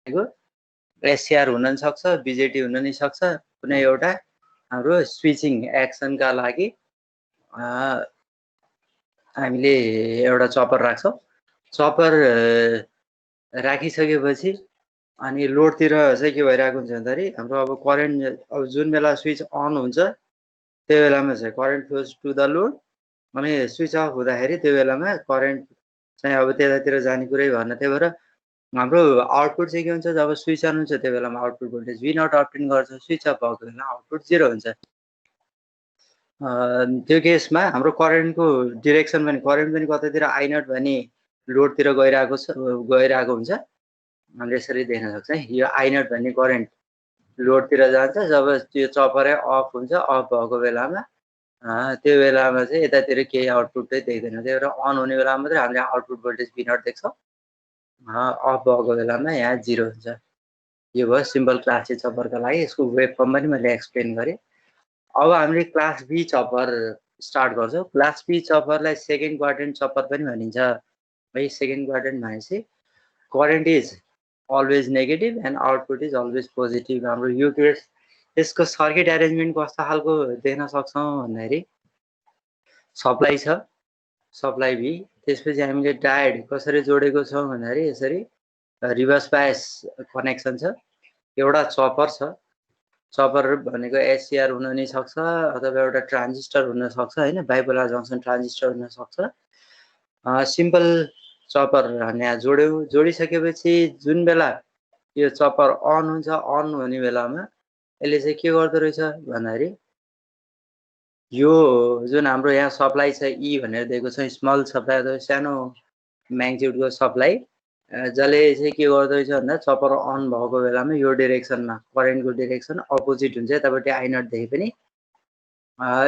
SCR हुन नि सक्छ, बीजेटी हुन नि सक्छ, कुनै एउटा हाम्रो स्विचिङ एक्सनका लागि हामीले एउटा चपर राख्छौँ। चपर राखिसकेपछि अनि लोडतिर चाहिँ के भइरहेको हुन्छ भन्दाखेरि हाम्रो अब करेन्ट अब जुन बेला स्विच अन हुन्छ त्यो बेलामा चाहिँ current flows to the load, अनि स्विच अफ हुँदाखेरि त्यो बेलामा करेन्ट चाहिँ अब त्यतातिर जाने कुरै भएन। त्यही भएर हाम्रो आउटपुट चाहिँ के हुन्छ, जब स्विच अन हुन्छ त्यो बेलामा आउटपुट भोल्टेज भी नट अप्टेन गर्छ, स्विच अफ भएको बेला आउटपुट 0 हुन्छ। त्यो केसमा हाम्रो करेन्टको डिरेक्सन पनि कतैतिर आई नट भने लोडतिर गइरहेको हुन्छ। हामीले यसरी देख्न सक्छ है, यो आई नट भन्ने करेन्ट लोडतिर जान्छ। जब त्यो चपरै अफ हुन्छ, अफ भएको बेलामा त्यो बेलामा चाहिँ यतातिर केही आउटपुट चाहिँ देख्दैन। त्यही भएर अन हुने बेलामा मात्रै हामीले आउटपुट भोल्टेज भी नट देख्छौँ, अफ भएको बेलामा यहाँ 0 हुन्छ। यो भयो सिम्पल क्लास सी चपरका लागि। यसको वेभ फर्म पनि मैले एक्सप्लेन गरेँ। अब हामीले क्लास बी चपर स्टार्ट गर्छौँ। क्लास बी चपरलाई सेकेन्ड क्वाड्रेन्ट चपर पनि भनिन्छ है। सेकेन्ड क्वाड्रेन्ट भनेपछि current is always negative and output is always positive. हाम्रो यो केस यसको सर्किट एरेन्जमेन्ट कस्तो खालको देख्न सक्छौँ भन्दाखेरि सप्लाई छ, सप्लाई बी, त्यसपछि हामीले डायोड कसरी जोडेको छौँ भन्दाखेरि यसरी रिभर्स बायस कनेक्सन छ। एउटा चपर छ, चपर भनेको एससीआर हुन नि सक्छ अथवा एउटा ट्रान्जिस्टर हुन सक्छ हैन, बाइपोलर जङ्सन ट्रान्जिस्टर हुन सक्छ। सिम्पल चपर यहाँ जोड्यौँ। जोडिसकेपछि जुन बेला यो चपर अन हुन्छ, अन हुने बेलामा यसले चाहिँ के गर्दो रहेछ भन्दाखेरि यो जुन हाम्रो यहाँ सप्लाई छ ई भनेर दिएको छ, स्मल सप्लाई अथवा सानो म्याग्निट्युडको सप्लाई, जसले चाहिँ के गर्दो रहेछ भन्दा चपर अन भएको बेलामा यो डिरेक्सनमा करेन्टको डिरेक्सन अपोजिट हुन्छ। यतापट्टि आई नट देखे पनि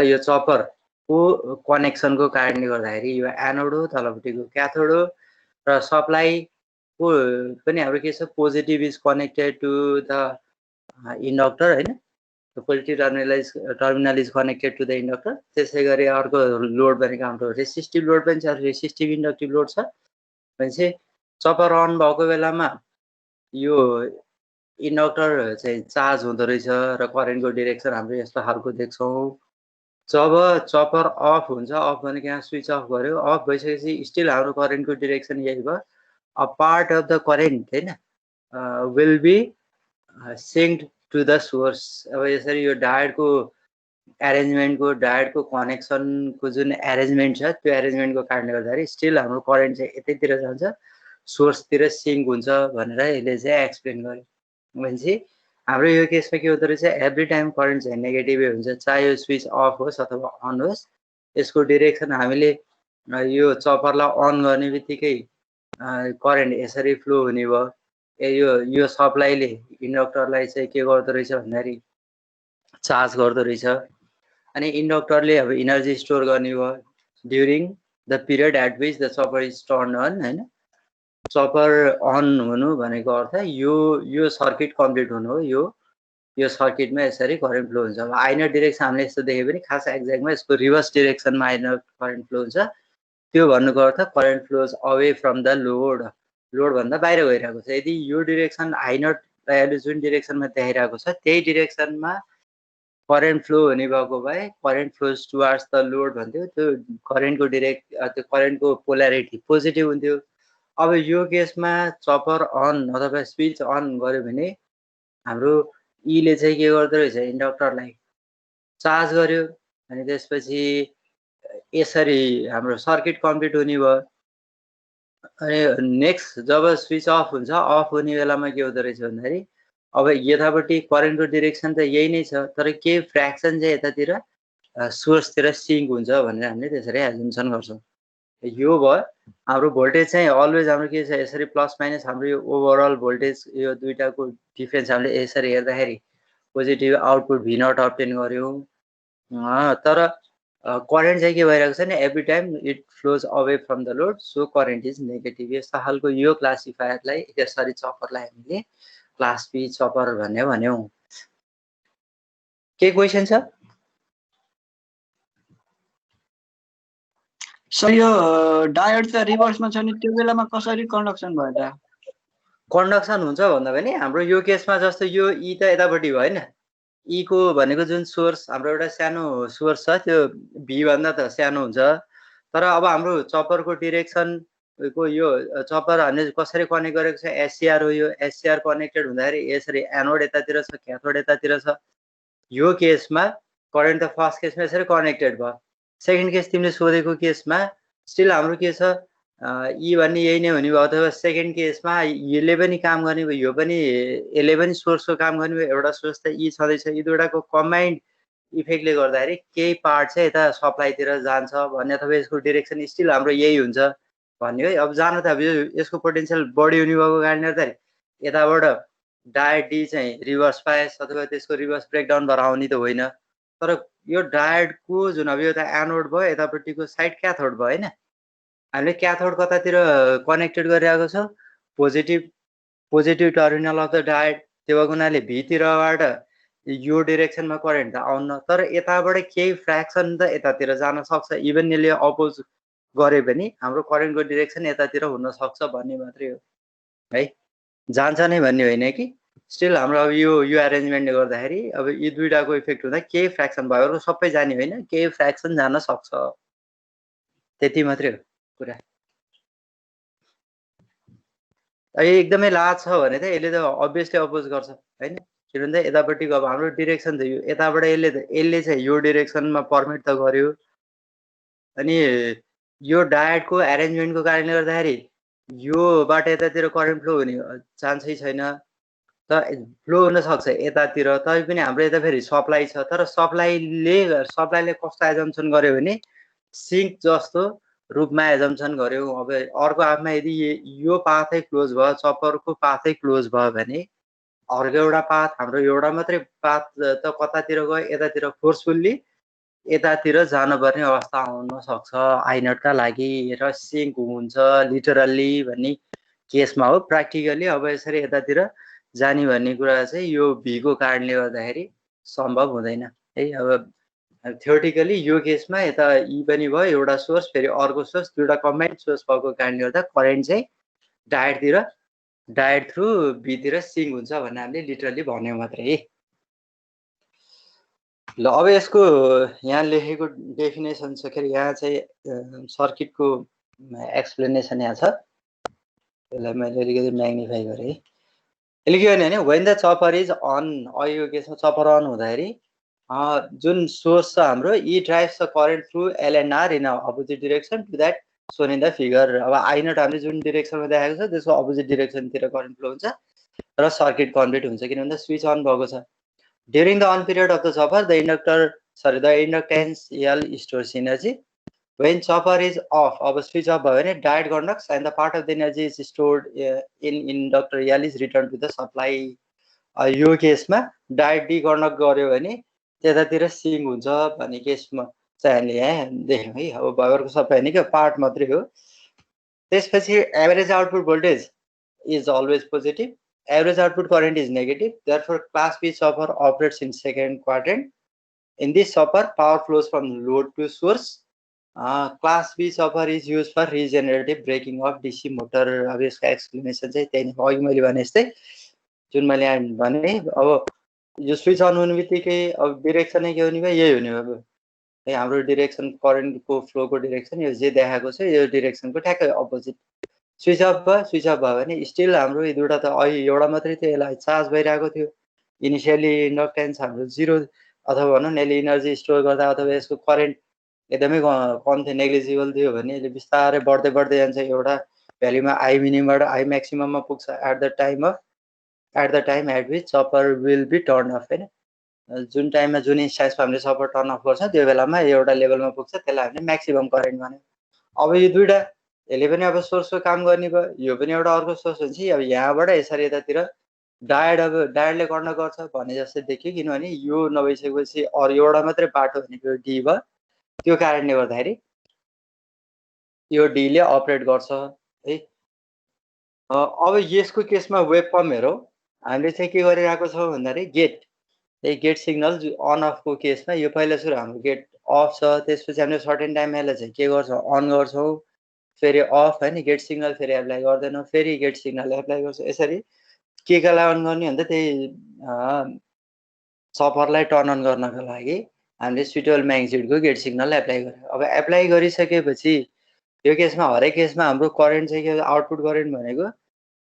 यो चपरको कनेक्सनको कारणले गर्दाखेरि यो एनोड हो, तलपट्टिको क्याथोड हो, र सप्लाईको पनि हाम्रो के छ, positive is connected to the inductor हैन, positive terminal is connected to the inductor. त्यसै गरी अर्को लोड भनेको हाम्रो रेसिस्टिभ लोड पनि छ, रेसिस्टिभ इन्डक्टिभ लोड छ। भनेपछि चपर अन भएको बेलामा यो इन्डक्टर चाहिँ चार्ज हुँदो रहेछ र करेन्टको डिरेक्सन हाम्रो यस्तो खालको देख्छौँ। जब चपर अफ हुन्छ, अफ भनेको यहाँ स्विच अफ गर्यो, अफ भइसकेपछि स्टिल हाम्रो करेन्टको डिरेक्सन यही भयो। A part of the current हैन will be synced to the source. अब यसरी यो डायोडको एरेन्जमेन्टको, डायोडको कनेक्सनको जुन एरेन्जमेन्ट छ त्यो एरेन्जमेन्टको कारणले गर्दाखेरि स्टिल हाम्रो करेन्ट चाहिँ यतैतिर जान्छ, सोर्सतिर सिङ्क हुन्छ भनेर यसले चाहिँ एक्सप्लेन गर्यो। भनेपछि हाम्रो यो केसमा के हुँदो रहेछ, एभ्री टाइम करेन्ट चाहिँ नेगेटिभै हुन्छ, चाहे यो स्विच अफ होस् अथवा अन होस्। यसको डिरेक्सन हामीले यो चपरलाई अन गर्ने बित्तिकै करेन्ट यसरी फ्लो हुने भयो। यो सप्लाईले इन्डक्टरलाई चाहिँ के गर्दो रहेछ भन्दाखेरि चार्ज गर्दो रहेछ, अनि इन्डक्टरले अब इनर्जी स्टोर गर्ने भयो during the period at which the chopper is turn on हैन। चपर अन हुनु भनेको अर्थ यो सर्किट कम्प्लिट हुनु हो। यो सर्किटमा यसरी करेन्ट फ्लो हुन्छ। अब आइनर डिरेक्सन हामीले यस्तो देखे पनि खास एक्ज्याक्टमा यसको रिभर्स डिरेक्सनमा आइनर करेन्ट फ्लो हुन्छ। त्यो भन्नुको अर्थ current flows away from the load, लोडभन्दा बाहिर गइरहेको छ। यदि यो डिरेक्सन आइनर अहिले जुन डिरेक्सनमा देखाइरहेको छ त्यही डिरेक्सनमा करेन्ट फ्लो हुने भएको भए current flows towards the load भन्थ्यो, त्यो करेन्टको त्यो करेन्टको पोल्यारिटी पोजिटिभ हुन्थ्यो। अब यो केसमा चपर अन अथवा स्विच अन गर्यो भने हाम्रो ईले चाहिँ के गर्दो रहेछ, इन्डक्टरलाई चार्ज गर्यो, अनि त्यसपछि यसरी हाम्रो सर्किट कम्प्लिट हुने भयो। अनि नेक्स्ट जब स्विच अफ हुन्छ, अफ हुने बेलामा के हुँदो रहेछ भन्दाखेरि अब यतापट्टि करेन्टको डिरेक्सन त यही नै छ, तर केही फ्र्याक्सन चाहिँ यतातिर सोर्सतिर सिङ्क हुन्छ भनेर हामीले त्यसरी एजुम्सन गर्छौँ। यो भयो हाम्रो भोल्टेज चाहिँ अलवेज हाम्रो के छ, यसरी प्लस माइनस हाम्रो यो ओभरअल भोल्टेज यो दुईटाको डिफ्रेन्स हामीले यसरी हेर्दाखेरि पोजिटिभ आउटपुट भी नट अब्टेन गऱ्यौँ। तर करेन्ट चाहिँ के भइरहेको छ नि, every time it flows away from the load, so current is negative. यस्तो खालको यो क्लासिफायरलाई यसरी चपरलाई हामीले क्लास बी चपर भन्यौँ। के क्वेसन छ? सर यो डायोड त रिभर्समा छ नि, त्यो बेलामा कसरी कन्डक्सन भयो त? कन्डक्सन हुन्छ भन्दा पनि हाम्रो यो केसमा जस्तो यो ई त यतापट्टि भयो हैन, ई को भनेको जुन सोर्स हाम्रो एउटा सानो सोर्स छ त्यो भी भन्दा त सानो हुन्छ, तर अब हाम्रो चपरको डिरेक्सन को यो चपर हामीले कसरी कनेक्ट गरेको छ एससीआर हो, यो एससीआर कनेक्टेड हुँदाखेरि यसरी एनोड यतातिर छ क्याथोड यतातिर छ। यो केसमा करेन्ट त फर्स्ट केसमा यसरी कनेक्टेड भयो, सेकेन्ड केस तिमीले सोधेको केसमा स्टिल हाम्रो के छ ई भन्ने यही नै हुने भयो, अथवा सेकेन्ड केसमा यसले पनि काम गर्ने भयो, यो पनि यसले पनि सोर्सको काम गर्ने भयो, एउटा सोर्स त ई छँदैछ, यी दुईटाको कम्बाइन्ड इफेक्टले गर्दाखेरि केही पार्ट चाहिँ यता सप्लाईतिर जान्छ भन्ने, अथवा यसको डिरेक्सन स्टिल हाम्रो यही हुन्छ भन्ने हो। अब जानु त अब यसको पोटेन्सियल बढी हुने भएको कारणले गर्दाखेरि यताबाट डायोड डी चाहिँ रिभर्स पाएस अथवा त्यसको रिभर्स ब्रेकडाउन भएर आउने त होइन, तर यो डायोडको जुन अब यो त एनोड भयो, यतापट्टिको साइड क्याथोड भयो हैन, हामीले क्याथोड कतातिर कनेक्टेड गरिरहेको छ positive terminal of the diode, त्यो भएको हुनाले भितिरबाट यो डिरेक्सनमा करेन्ट त आउन, तर यताबाट केही फ्र्याक्सन त यतातिर जान सक्छ, इभन यसले अपोज गरे पनि हाम्रो करेन्टको डिरेक्सन यतातिर हुन सक्छ भन्ने मात्रै हो है, जान्छ नै भन्ने होइन कि। स्टिल हाम्रो अब यो एरेन्जमेन्टले गर्दाखेरि अब यी दुईटाको इफेक्ट हुँदा केही फ्र्याक्सन भयो, सबै जाने होइन, केही फ्र्याक्सन जान सक्छ, त्यति मात्रै हो कुरा। एकदमै लाज छ भने त यसले त अभियसली अपोज गर्छ हैन, किनभने यतापट्टिको अब हाम्रो डिरेक्सन त यो यताबाट यसले चाहिँ यो डिरेक्सनमा पर्मिट त गर्यो, अनि यो डायोडको एरेन्जमेन्टको कारणले गर्दाखेरि योबाट यतातिर करेन्ट फ्लो हुने चान्सै छैन, त फ्लो हुन सक्छ यतातिर, तै पनि हाम्रो यता फेरि सप्लाई छ, तर सप्लाईले कस्तो एजम्सन गर्यो भने सिङ्क जस्तो रूपमा एजम्सन गर्यो। अब अर्को हातमा यदि यो पाथै क्लोज भयो, चपरको पाथै क्लोज भयो भने अर्को एउटा पाथ, हाम्रो एउटा मात्रै पाथ त कतातिर गयो यतातिर फोर्सफुल्ली यतातिर जानुपर्ने अवस्था आउन सक्छ आइनटका लागि, र सिङ्क हुन्छ लिटरल्ली भन्ने केसमा हो। प्र्याक्टिकली अब यसरी यतातिर जाने भन्ने कुरा चाहिँ यो भीको कारणले गर्दाखेरि सम्भव हुँदैन है। अब थ्योरेटिकली यो केसमा यता ई पनि भयो एउटा सोर्स, फेरि अर्को सोर्स, दुईटा कम्बाइन्ड सोर्स भएको कारणले गर्दा करेन्ट चाहिँ डायोड थ्रु बीतिर सिङ्क हुन्छ भन्ने हामीले लिटरली भन्यो मात्रै। ल अब यसको यहाँ लेखेको डेफिनेसन छ, के यहाँ चाहिँ सर्किटको एक्सप्लेनेसन यहाँ छ, त्यसलाई मैले अलिकति म्याग्निफाई गरेँ। यसले के भने when the chopper is on, यो केसमा चपर अन हुँदाखेरि जुन सोर्स छ हाम्रो E drives the current through L and R in opposite direction to that shown in the figure. अब आइनट हामीले जुन डिरेक्सनमा देखाएको छ त्यसको अपोजिट डिरेक्सनतिर करेन्ट फ्लो हुन्छ र सर्किट कम्प्लिट हुन्छ, किनभने स्विच अन भएको छ। During the on period of the chopper the inductance L stores energy, when chopper is off, अब स्विच अफ भयो भने diode conducts and the part of the energy is stored in inductor L is return to the supply. यो केसमा diode D conduct गर्यो भने त्यतातिर sync हुन्छ भन्ने केसमा चाहिँ हामीले यहाँ देख्यौँ है। अब भइरहेको सबै होइन क्या, पार्ट मात्रै हो। त्यसपछि average output voltage is always positive, average output current is negative, therefore class B chopper operates in second quadrant. In this chopper, power flows from load to source. Class B chopper is used for regenerative braking of DC motor। अब यसको explanation चाहिँ त्यही नै अघि मैले भने जस्तै जुन मैले भने, अब यो स्विच अन हुने बित्तिकै अब डिरेक्सनै के हुने भयो, यही हुने भयो है। हाम्रो डिरेक्सन करेन्टको फ्लोको डिरेक्सन यो जे देखाएको छ यो डिरेक्सनको ठ्याक्कै अपोजिट। स्विच अफ भयो भने स्टिल हाम्रो यो दुईवटा त अहिले एउटा मात्रै थियो, यसलाई चार्ज भइरहेको थियो। इनिसियली इन्डक्टेन्स हाम्रो 0 अथवा भनौँ न यसले इनर्जी स्टोर गर्दा अथवा यसको करेन्ट एकदमै कम थियो, नेग्लिजिबल थियो भने यसले बिस्तारै बढ्दै जान्छ, एउटा भ्याल्युमा आई मिनिममबाट आई म्याक्सिमममा पुग्छ at the time at which chopper will be turn off होइन। जुन टाइममा जुन इन्स्टान्समा हामीले चपर टर्न अफ गर्छ त्यो बेलामा एउटा लेभलमा पुग्छ, त्यसलाई हामीले म्याक्सिमम करेन्ट भन्यो। अब यो दुईवटा यसले पनि अब सोर्सको काम गर्ने भयो, यो पनि एउटा अर्को सोर्स हुन्छ। अब यहाँबाट यसरी यतातिर डायोडले कन्डक्ट गर्छ भने जस्तै देखियो, किनभने यो नभइसकेपछि अरू एउटा मात्रै बाटो भनेको डी भयो, त्यो कारणले गर्दाखेरि यो डीले अपरेट गर्छ है। अब यसको केसमा वेभ फर्म हेरौँ, हामीले चाहिँ के गरिरहेको छौँ भन्दाखेरि गेट सिग्नल अन अफको केसमा यो पहिला सुरु हाम्रो गेट अफ छ, त्यसपछि हामीले सर्टेन टाइममा यसलाई चाहिँ के गर्छौँ, अन गर्छौँ। फेरि अफ हैन गेट सिग्नल फेरि एप्लाई गर्दैनौँ, फेरि गेट सिग्नल एप्लाई गर्छौँ। यसरी के का लागि अन गर्ने भन्दा त्यही सफरलाई टर्न अन गर्नको लागि हामीले सुटेबल म्याग्निट्युडको गेट सिग्नल एप्लाई गर्यो। अब एप्लाई गरिसकेपछि यो केसमा हरेक केसमा हाम्रो करेन्ट चाहिँ के आउटपुट करेन्ट भनेको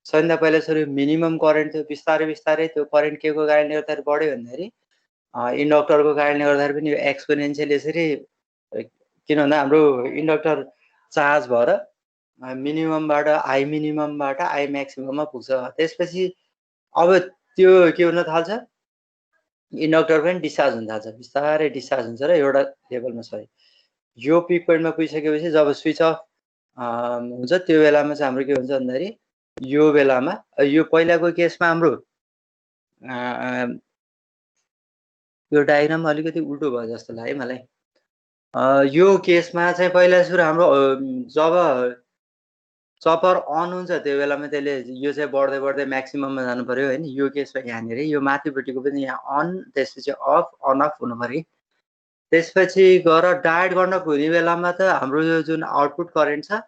सबैभन्दा पहिला सुरु मिनिमम करेन्ट थियो, बिस्तारै बिस्तारै त्यो करेन्ट के को कारणले गर्दाखेरि बढ्यो भन्दाखेरि इन्डक्टरको कारणले गर्दाखेरि पनि यो एक्सपोनेन्सियल यसरी किन भन्दा हाम्रो इन्डक्टर चार्ज भएर मिनिममबाट आई मिनिममबाट आई म्याक्सिमममा पुग्छ। त्यसपछि अब त्यो के हुन थाल्छ, इन्डक्टर पनि डिस्चार्ज हुन थाल्छ, बिस्तारै डिस्चार्ज हुन्छ र एउटा लेभलमा छ। यो पिक पोइन्टमा पुगिसकेपछि जब स्विच अफ हुन्छ त्यो बेलामा चाहिँ हाम्रो के हुन्छ भन्दाखेरि यो बेलामा यो पहिलाको केसमा हाम्रो यो डायग्राम अलिकति उल्टो भयो जस्तो लाग्यो मलाई। यो केसमा चाहिँ पहिला सुरु हाम्रो जब चपर अन हुन्छ त्यो बेलामा त्यसले यो चाहिँ बढ्दै बढ्दै म्याक्सिमममा जानु पर्यो हैन। यो केसमा यहाँनिर यो माथिपट्टिको पनि यहाँ अन त्यसपछि अफ अन अफ हुनु पर्यो। त्यसपछि गएर डायोड गर्न हुने बेलामा त हाम्रो यो जुन आउटपुट करेन्ट छ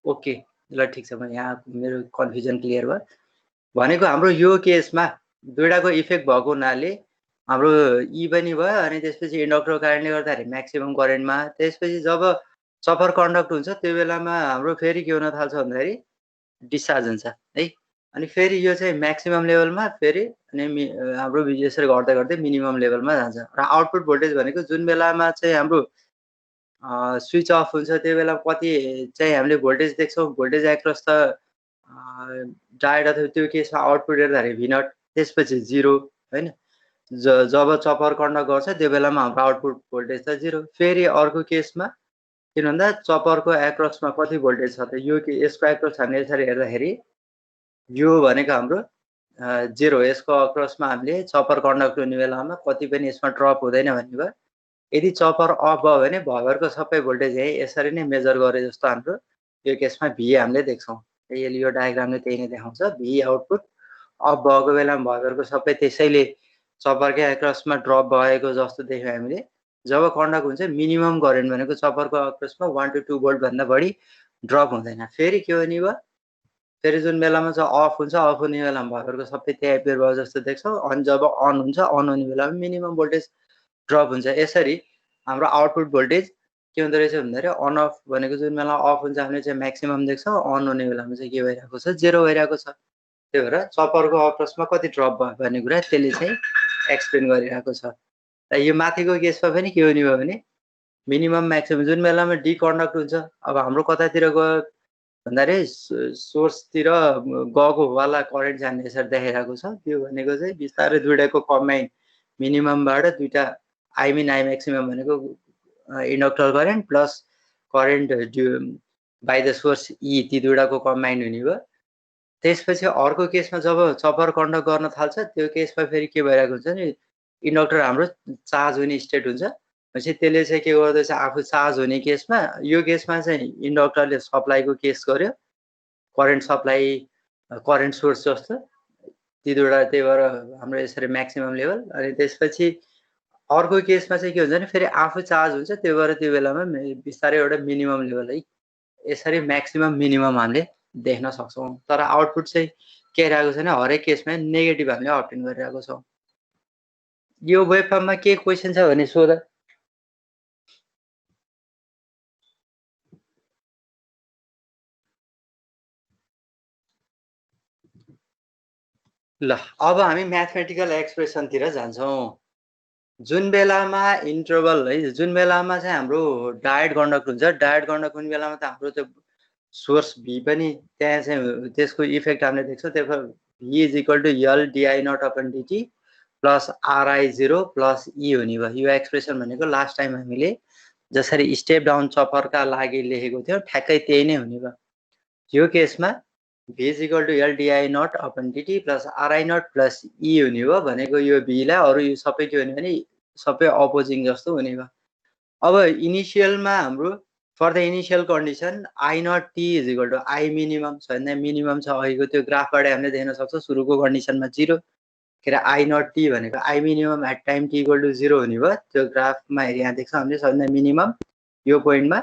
ओके ल ठिक छ, म यहाँ मेरो कन्फ्युजन क्लियर भयो। भनेको हाम्रो यो केसमा दुईटाको इफेक्ट भएको हुनाले हाम्रो ई पनि भयो अनि त्यसपछि इन्डक्टरको कारणले गर्दाखेरि म्याक्सिमम करेन्टमा, त्यसपछि जब सफर कन्डक्ट हुन्छ त्यो बेलामा हाम्रो फेरि के हुन थाल्छ भन्दाखेरि डिस्चार्ज हुन्छ है। अनि फेरि यो चाहिँ म्याक्सिमम लेभलमा फेरि अनि हाम्रो यसरी गर्दै गर्दै मिनिमम लेभलमा जान्छ। र आउटपुट भोल्टेज भनेको जुन बेलामा चाहिँ हाम्रो स्विच अफ हुन्छ त्यो बेला कति चाहिँ हामीले भोल्टेज देख्छौँ, भोल्टेज एक्रस त डायोड अथवा त्यो केसमा आउटपुट हेर्दाखेरि V0, त्यसपछि 0 हैन। जब चपर कन्डक्ट गर्छ त्यो बेलामा हाम्रो आउटपुट भोल्टेज त 0। फेरि अर्को केसमा किन भन्दा चपरको एक्रसमा कति भोल्टेज छ त यो यसको एक्रस हामीले यसरी हेर्दाखेरि यो भनेको हाम्रो 0, यसको अक्रसमा हामीले चपर कन्डक्ट हुने बेलामा कति पनि यसमा ड्रप हुँदैन भन्ने भयो। यदि चपर अफ भयो भने भयरको सबै भोल्टेज यही यसरी नै मेजर गरे जस्तो हाम्रो यो केसमा भी हामीले देख्छौँ। यसले यो डायग्रामले त्यही नै देखाउँछ। भी आउटपुट अफ भएको बेलामा भयरको सबै त्यसैले चपरकै एक्रसमा ड्रप भएको जस्तो देख्यौँ हामीले। जब कन्डक्ट हुन्छ मिनिमम करेन्ट भनेको चपरको अक्रसमा 1 to 2 भोल्ट भन्दा बढी ड्रप हुँदैन। फेरि के हुने भयो, फेरि जुन बेलामा चाहिँ अफ हुन्छ अफ हुने बेलामा भयरको सबै त्यही एपियर भयो जस्तो देख्छौँ। अनि जब अन हुन्छ अन हुने बेलामा मिनिमम भोल्टेज ड्रप हुन्छ। यसरी हाम्रो आउटपुट भोल्टेज के हुँदो रहेछ भन्दाखेरि अन अफ भनेको जुन बेला अफ हुन्छ हामीले चाहिँ म्याक्सिमम देख्छौँ, अन हुने बेलामा चाहिँ के भइरहेको छ 0 भइरहेको छ। त्यही भएर चपरको अक्रसमा कति ड्रप भयो भन्ने कुरा त्यसले चाहिँ एक्सप्लेन गरिरहेको छ। र यो माथिको केसमा पनि के हुने भयो भने मिनिमम म्याक्सिमम जुन बेलामा डिकन्डक्ट हुन्छ, अब हाम्रो कतातिर गयो भन्दाखेरि सोर्सतिर गएको वाला करेन्ट जाने यसरी देखाइरहेको छ। त्यो भनेको चाहिँ बिस्तारै दुईटाको कम्बाइन मिनिममबाट दुईटा आई मिन आई म्याक्सिमम भनेको inductor current plus current by the source E, ती दुईटाको कम्बाइन हुने भयो। त्यसपछि अर्को केसमा जब चपर कन्डक्ट गर्न थाल्छ त्यो केसमा फेरि के भइरहेको हुन्छ नि, इन्डक्टर हाम्रो चार्ज हुने स्टेट हुन्छ। पछि त्यसले चाहिँ के गर्दैछ, आफू चार्ज हुने केसमा यो केसमा चाहिँ इन्डक्टरले सप्लाईको केस गर्यो, करेन्ट सप्लाई करेन्ट सोर्स जस्तो ती दुईटा। त्यही भएर हाम्रो यसरी म्याक्सिमम लेभल। अनि त्यसपछि अर्को केसमा चाहिँ के हुन्छ भने फेरि आफू चार्ज हुन्छ, त्यो भएर त्यो बेलामा बिस्तारै एउटा मिनिमम लेभल है यसरी म्याक्सिमम मिनिमम हामीले देख्न सक्छौँ। तर आउटपुट चाहिँ के आइरहेको छैन, हरेक केसमा नेगेटिभ हामीले अप्टेन गरिरहेको छौँ। यो वेब फर्ममा के क्वेसन छ भने सोध। ल अब हामी म्याथमेटिकल एक्सप्रेसनतिर जान्छौँ। जुन बेलामा इन्टरभल है, जुन बेलामा चाहिँ हाम्रो डायोड कन्डक्ट हुन्छ, डायोड कन्डक्ट हुने बेलामा त हाम्रो त्यो सोर्स भी पनि त्यहाँ चाहिँ त्यसको इफेक्ट हामीले देख्छौँ। त्यही V is equal to L di naught upon dt plus RI0 plus E हुने भयो। यो एक्सप्रेसन भनेको लास्ट टाइम हामीले जसरी स्टेप डाउन चपरका लागि लेखेको थियो ठ्याक्कै त्यही नै हुने भयो। यो केसमा V is equal to L di naught upon dt plus RI naught plus E हुने भयो। भनेको यो भीलाई अरू यो सबै के हुने भने सबै अपोजिङ जस्तो हुने भयो। अब इनिसियलमा हाम्रो for the initial condition I nought T is equal to I minimum छ भने मिनिमम छ। अहिलेको त्यो ग्राफबाट हामीले देख्न सक्छौँ सुरुको कन्डिसनमा 0, के अरे आई नट टी भनेको I minimum at time T equal to 0 हुने भयो। त्यो ग्राफमा हेरि यहाँ देख्छौँ हामीले सबभन्दा मिनिमम यो पोइन्टमा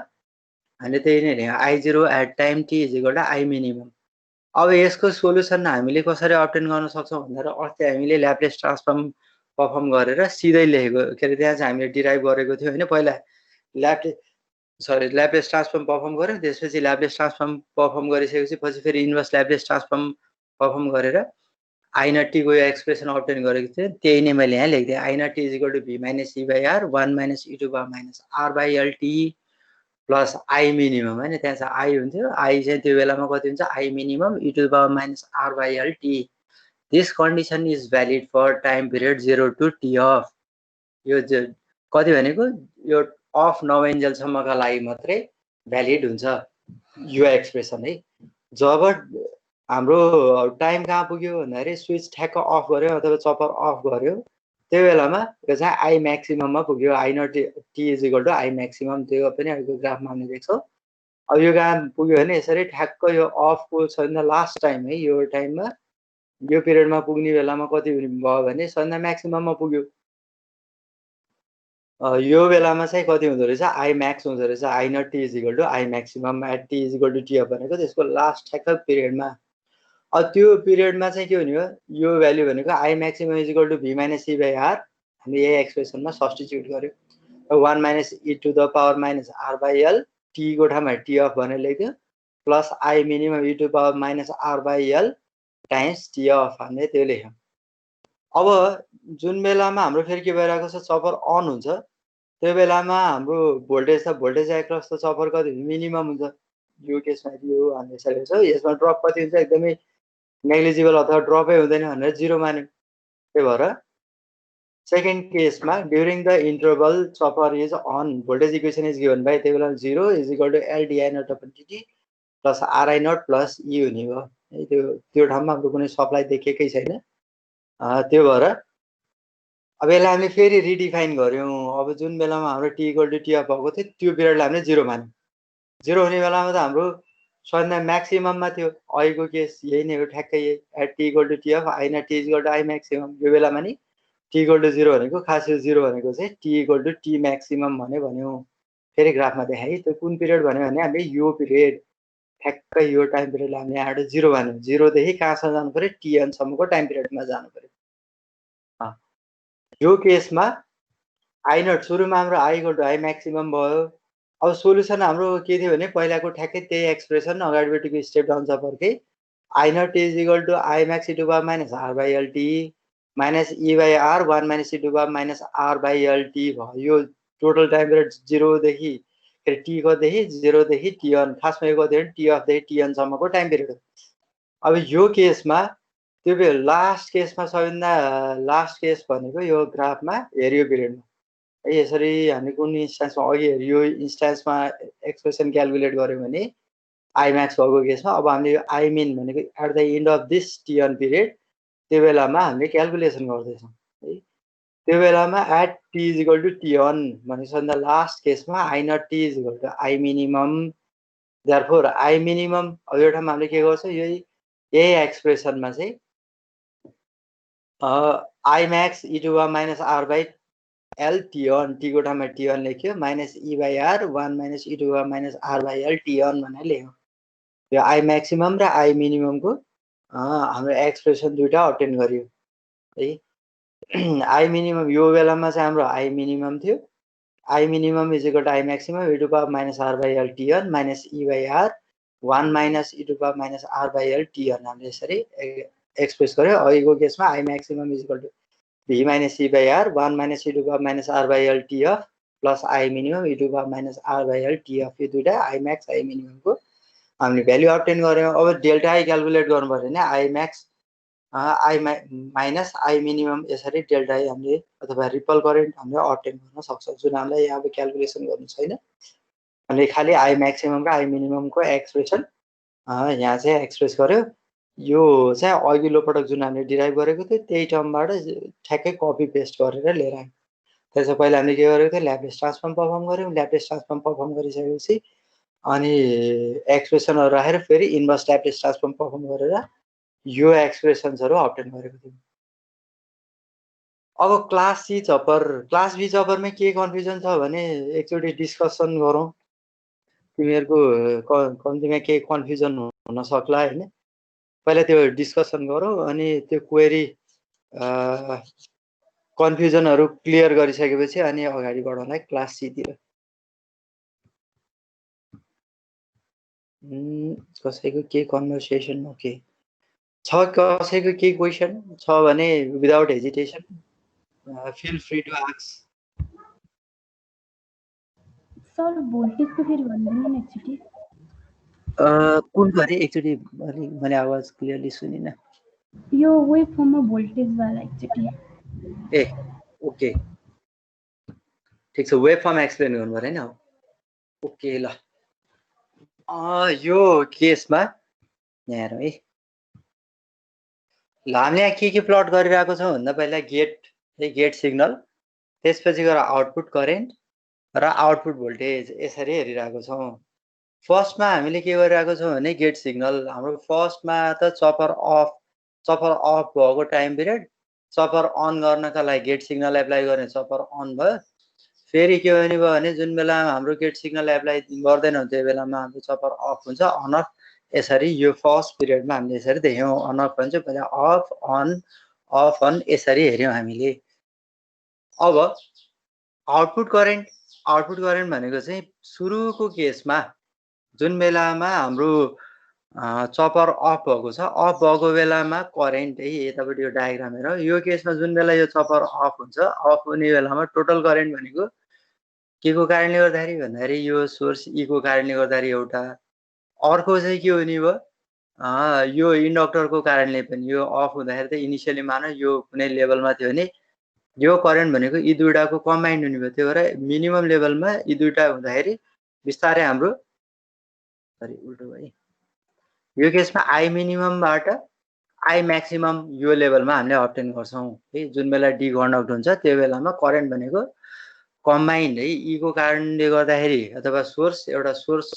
हामीले त्यही नै लेख्यौँ I0 at time t is equal to I minimum. अब यसको सोलुसन हामीले कसरी अब्टेन गर्न सक्छौँ भन्दा अस्ति हामीले ल्याप्लेस ट्रान्सफर्म पर्फर्म गरेर सिधै लेखेको के अरे त्यहाँ चाहिँ हामीले डिराइभ गरेको थियो होइन पहिला ल्याप्लेस ट्रान्सफर्म पर्फर्म गऱ्यो त्यसपछि ल्याप्लेस ट्रान्सफर्म पर्फर्म गरिसकेपछि पछि फेरि इन्भर्स ल्याप्लेस ट्रान्सफर्म पर्फर्म गरेर I नट टी को एक्सप्रेसन अब्टेन गरेको थियो त्यही नै मैले यहाँ लेखिदिएँ I nought T is equal to v minus e by r 1 minus e to power minus r by l t plus I minimum होइन त्यहाँ चाहिँ I हुन्थ्यो I चाहिँ त्यो बेलामा कति हुन्छ I minimum e to power minus r by l t this condition is valid for time period 0 to t off यो कति भनेको यो अफ नभइन्जेलसम्मका लागि मात्रै भ्यालिड हुन्छ यो एक्सप्रेसन है। जब हाम्रो टाइम कहाँ पुग्यो भन्दाखेरि स्विच ठ्याक्क अफ गर्यो अथवा चपर अफ गर्यो त्यो बेलामा यो चाहिँ I म्याक्सिमममा पुग्यो I nought T is equal to I maximum त्यो पनि अहिलेको ग्राफमा हामीले देख्छौँ। अब यो कहाँ पुग्यो भने यसरी ठ्याक्क यो अफको छैन लास्ट टाइम है यो टाइममा यो पिरियडमा पुग्ने बेलामा कति भयो भने सन्ध्या म्याक्सिमममा पुग्यो। यो बेलामा चाहिँ कति हुँदो रहेछ I म्याक्स हुँदो रहेछ I nought T is equal to I maximum at T is equal to T off भनेको त्यसको लास्ट ठ्याक्क पिरियडमा। अब त्यो पिरियडमा चाहिँ के हुने हो यो भ्याल्यु भनेको I maximum is equal to v minus e by r हामीले यही एक्सप्रेसनमा सब्स्टिट्युट गर्यो 1 minus e to the power minus r by l t को ठाउँमा t अफ भनेर लेख्यो plus I minimum e to power minus r by l times t off हामीले त्यो लेख्यौँ। अब जुन बेलामा हाम्रो फेरि के भइरहेको छ चपर अन हुन्छ त्यो बेलामा हाम्रो भोल्टेज एक्रस त चपर कति मिनिमम हुन्छ यो केसमा यो हामीले यसरी छ यसमा ड्रप कति हुन्छ एकदमै नेग्लिजिबल अथवा ड्रपै हुँदैन भनेर 0 मान्यो। त्यही भएर सेकेन्ड केसमा during the interval chopper is on voltage equation is given by त्यही बेला 0 is equal to L di naught upon t plus RI naught plus E हुने भयो है। त्यो ठाउँमा हाम्रो कुनै सप्लाई देखिएकै छैन। त्यो भएर अब यसलाई हामीले फेरि रिडिफाइन गऱ्यौँ। अब जुन बेलामा हाम्रो T equal to T off भएको थियो त्यो पिरियडलाई हामीले 0 मान्यौँ। 0 हुने बेलामा त हाम्रो सन्ध्या म्याक्सिमममा थियो अहिलेको केस यही नै हो ठ्याक्कै यही at T equal to T off I nought T is equal to I maximum यो बेलामा नि टी इक्वल टु 0 भनेको खास यो 0 भनेको चाहिँ T equal to T maximum भन्यौँ। फेरि ग्राफमा देखाएँ त्यो कुन पिरियड भन्यो भने हामीले यो पिरियड ठ्याक्कै यो टाइम पिरियडलाई हामीले यहाँबाट 0 मान्यौँ। 0 देखि कहाँसम्म जानु पर्यो टी एनसम्मको टाइम पिरियडमा जानु पर्यो। यो केसमा I नट सुरुमा हाम्रो I equal to I maximum भयो। अब सोल्युसन हाम्रो के थियो भने पहिलाको ठ्याक्कै त्यही एक्सप्रेसन अगाडिपट्टिको स्टेप डाउन चपरकै I naught is equal to I max e to power minus r by l t minus e by r 1 minus e to power minus r by l t भयो। यो total time period 0 देखि T कदेखि 0 देखि T on खासमा यो कति T of देखि T अनसम्मको time period. अब यो केसमा त्यो लास्ट केसमा सबैभन्दा लास्ट केस भनेको यो ग्राफमा हेरियो पिरियडमा है यसरी हामी कुन इन्स्टान्समा अघि यो इन्स्टान्समा एक्सप्रेसन क्यालकुलेट गऱ्यौँ भने I म्याक्स भएको केसमा अब हामीले यो I मिन भनेको at the end of this T on period त्यो बेलामा हामीले क्यालकुलेसन गर्दैछौँ है। त्यो बेलामा at T is equal to T on भनेको द लास्ट केसमा I nought T is equal to I minimum therefore I minimum अब यो ठाउँमा हामीले के गर्छौँ यही एक्सप्रेसनमा चाहिँ I max e to power minus r by l T on T को ठाउँमा टी अन लेख्यो minus e by r 1 minus e to power minus r by l T on भनेर लेख्यौँ। यो I म्याक्सिमम र I मिनिममको हाम्रो expression दुईटा अब्टेन गरियो है। I मिनिमम यो बेलामा चाहिँ हाम्रो I मिनिमम थियो I minimum is equal to I maximum e to power minus r by l T on minus e by r 1 minus e to power minus r by l T on हामीले यसरी express गर्यो। अहिलेको केसमा I maximum is equal to v minus e by r 1 minus e to power minus r by l T off plus I minimum e to power minus r by l T of यो दुईटा I Max I मिनिममको हामीले value obtain गऱ्यौँ। अब delta I calculate गर्नु पर्यो भने I Max I minus I minimum यसरी delta I हामीले अथवा रिपल करेन्ट हामीले अब्टेन गर्न सक्छौँ जुन हामीलाई यहाँ अब क्यालकुलेसन गर्नु छैन। हामीले खालि I म्याक्सिमम र I मिनिममको एक्सप्रेसन यहाँ चाहिँ एक्सप्रेस गर्यो। यो चाहिँ अघिल्लो पटक जुन हामीले डिराइभ गरेको थियो त्यही टर्मबाट ठ्याक्कै कपी पेस्ट गरेर लिएर आयौँ। त्यसो पहिला हामीले के गरेको थियो ल्याप्लेस ट्रान्सफर्म पर्फर्म गऱ्यौँ। ल्याप्लेस ट्रान्सफर्म पर्फर्म गरिसकेपछि अनि एक्सप्रेसनहरू राखेर फेरि इन्भर्स ल्याप्लेस ट्रान्सफर्म पर्फर्म गरेर यो एक्सप्रेसन्सहरू अब्टेन गरेको थियौँ। अब क्लास सी चपर क्लास बी चपरमै के कन्फ्युजन छ भने एकचोटि डिस्कसन गरौँ। तिमीहरूको कम्तीमा केही कन्फ्युजन हुन सक्ला होइन, पहिला त्यो डिस्कसन गरौँ अनि त्यो क्वेरी कन्फ्युजनहरू क्लियर गरिसकेपछि अनि अगाडि बढाउला क्लास सीतिर। कसैको केही कन्भर्सेसन ओके छ, कसैको केही क्वेसन छ भने without hesitation feel free to ask. Sir भोल्टेजको फेरि भन्दिनु न एकचोटि। कुन गरे एकचोटि मैले आवाज क्लियरली सुनिन। यो वेभ फर्ममा भोल्टेज वाला एकचोटि। ए ओके ठिक छ, वेभ फर्म एक्सप्लेन गर्नु पर्यो हैन। ओके ल यो केसमा यहाँ हेरौँ है। ल हामीले यहाँ के प्लट गरिरहेको छौँ भन्दा पहिला गेट सिग्नल, त्यसपछि गएर आउटपुट करेन्ट र आउटपुट भोल्टेज यसरी हेरिरहेको छौँ। फर्स्टमा हामीले के गरिरहेको छौँ भने गेट सिग्नल हाम्रो फर्स्टमा त चपर अफ भएको टाइम पिरियड चपर अन गर्नका लागि गेट सिग्नल एप्लाई गर्ने चपर अन भयो। फेरि के हुने भयो भने जुन बेलामा हाम्रो गेट सिग्नल एप्लाई गर्दैनौँ त्यो बेलामा हाम्रो चपर अफ हुन्छ, अन अफ। यसरी यो फर्स्ट पिरियडमा हामीले यसरी देख्यौँ, अन अफ भन्छ पहिला अफ अन यसरी हेऱ्यौँ हामीले। अब आउटपुट करेन्ट भनेको चाहिँ सुरुको केसमा जुन बेलामा हाम्रो चपर अफ भएको छ, अफ भएको बेलामा करेन्ट है यतापट्टि यो डायग्राम हेरौँ। यो केसमा जुन बेला यो चपर अफ हुन्छ, अफ हुने बेलामा टोटल करेन्ट भनेको के को कारणले गर्दाखेरि भन्दाखेरि यो सोर्स ई को कारणले गर्दाखेरि एउटा, अर्को चाहिँ के हुने भयो यो इन्डक्टरको कारणले पनि। यो अफ हुँदाखेरि त इनिसियली मान यो कुनै लेभलमा थियो भने यो करेन्ट भनेको यी दुईटाको कम्बाइन्ड हुने भयो, त्यो भएर मिनिमम लेभलमा यी दुईटा हुँदाखेरि बिस्तारै हाम्रो उल्टो भयो। यो केसमा आई मिनिममबाट आई म्याक्सिमम यो लेभलमा हामीले अब्टेन गर्छौँ है। जुन बेला डी कन्डक्ट हुन्छ त्यो बेलामा करेन्ट भनेको कम्बाइन्ड है, ई को कारणले गर्दाखेरि अथवा सोर्स एउटा सोर्स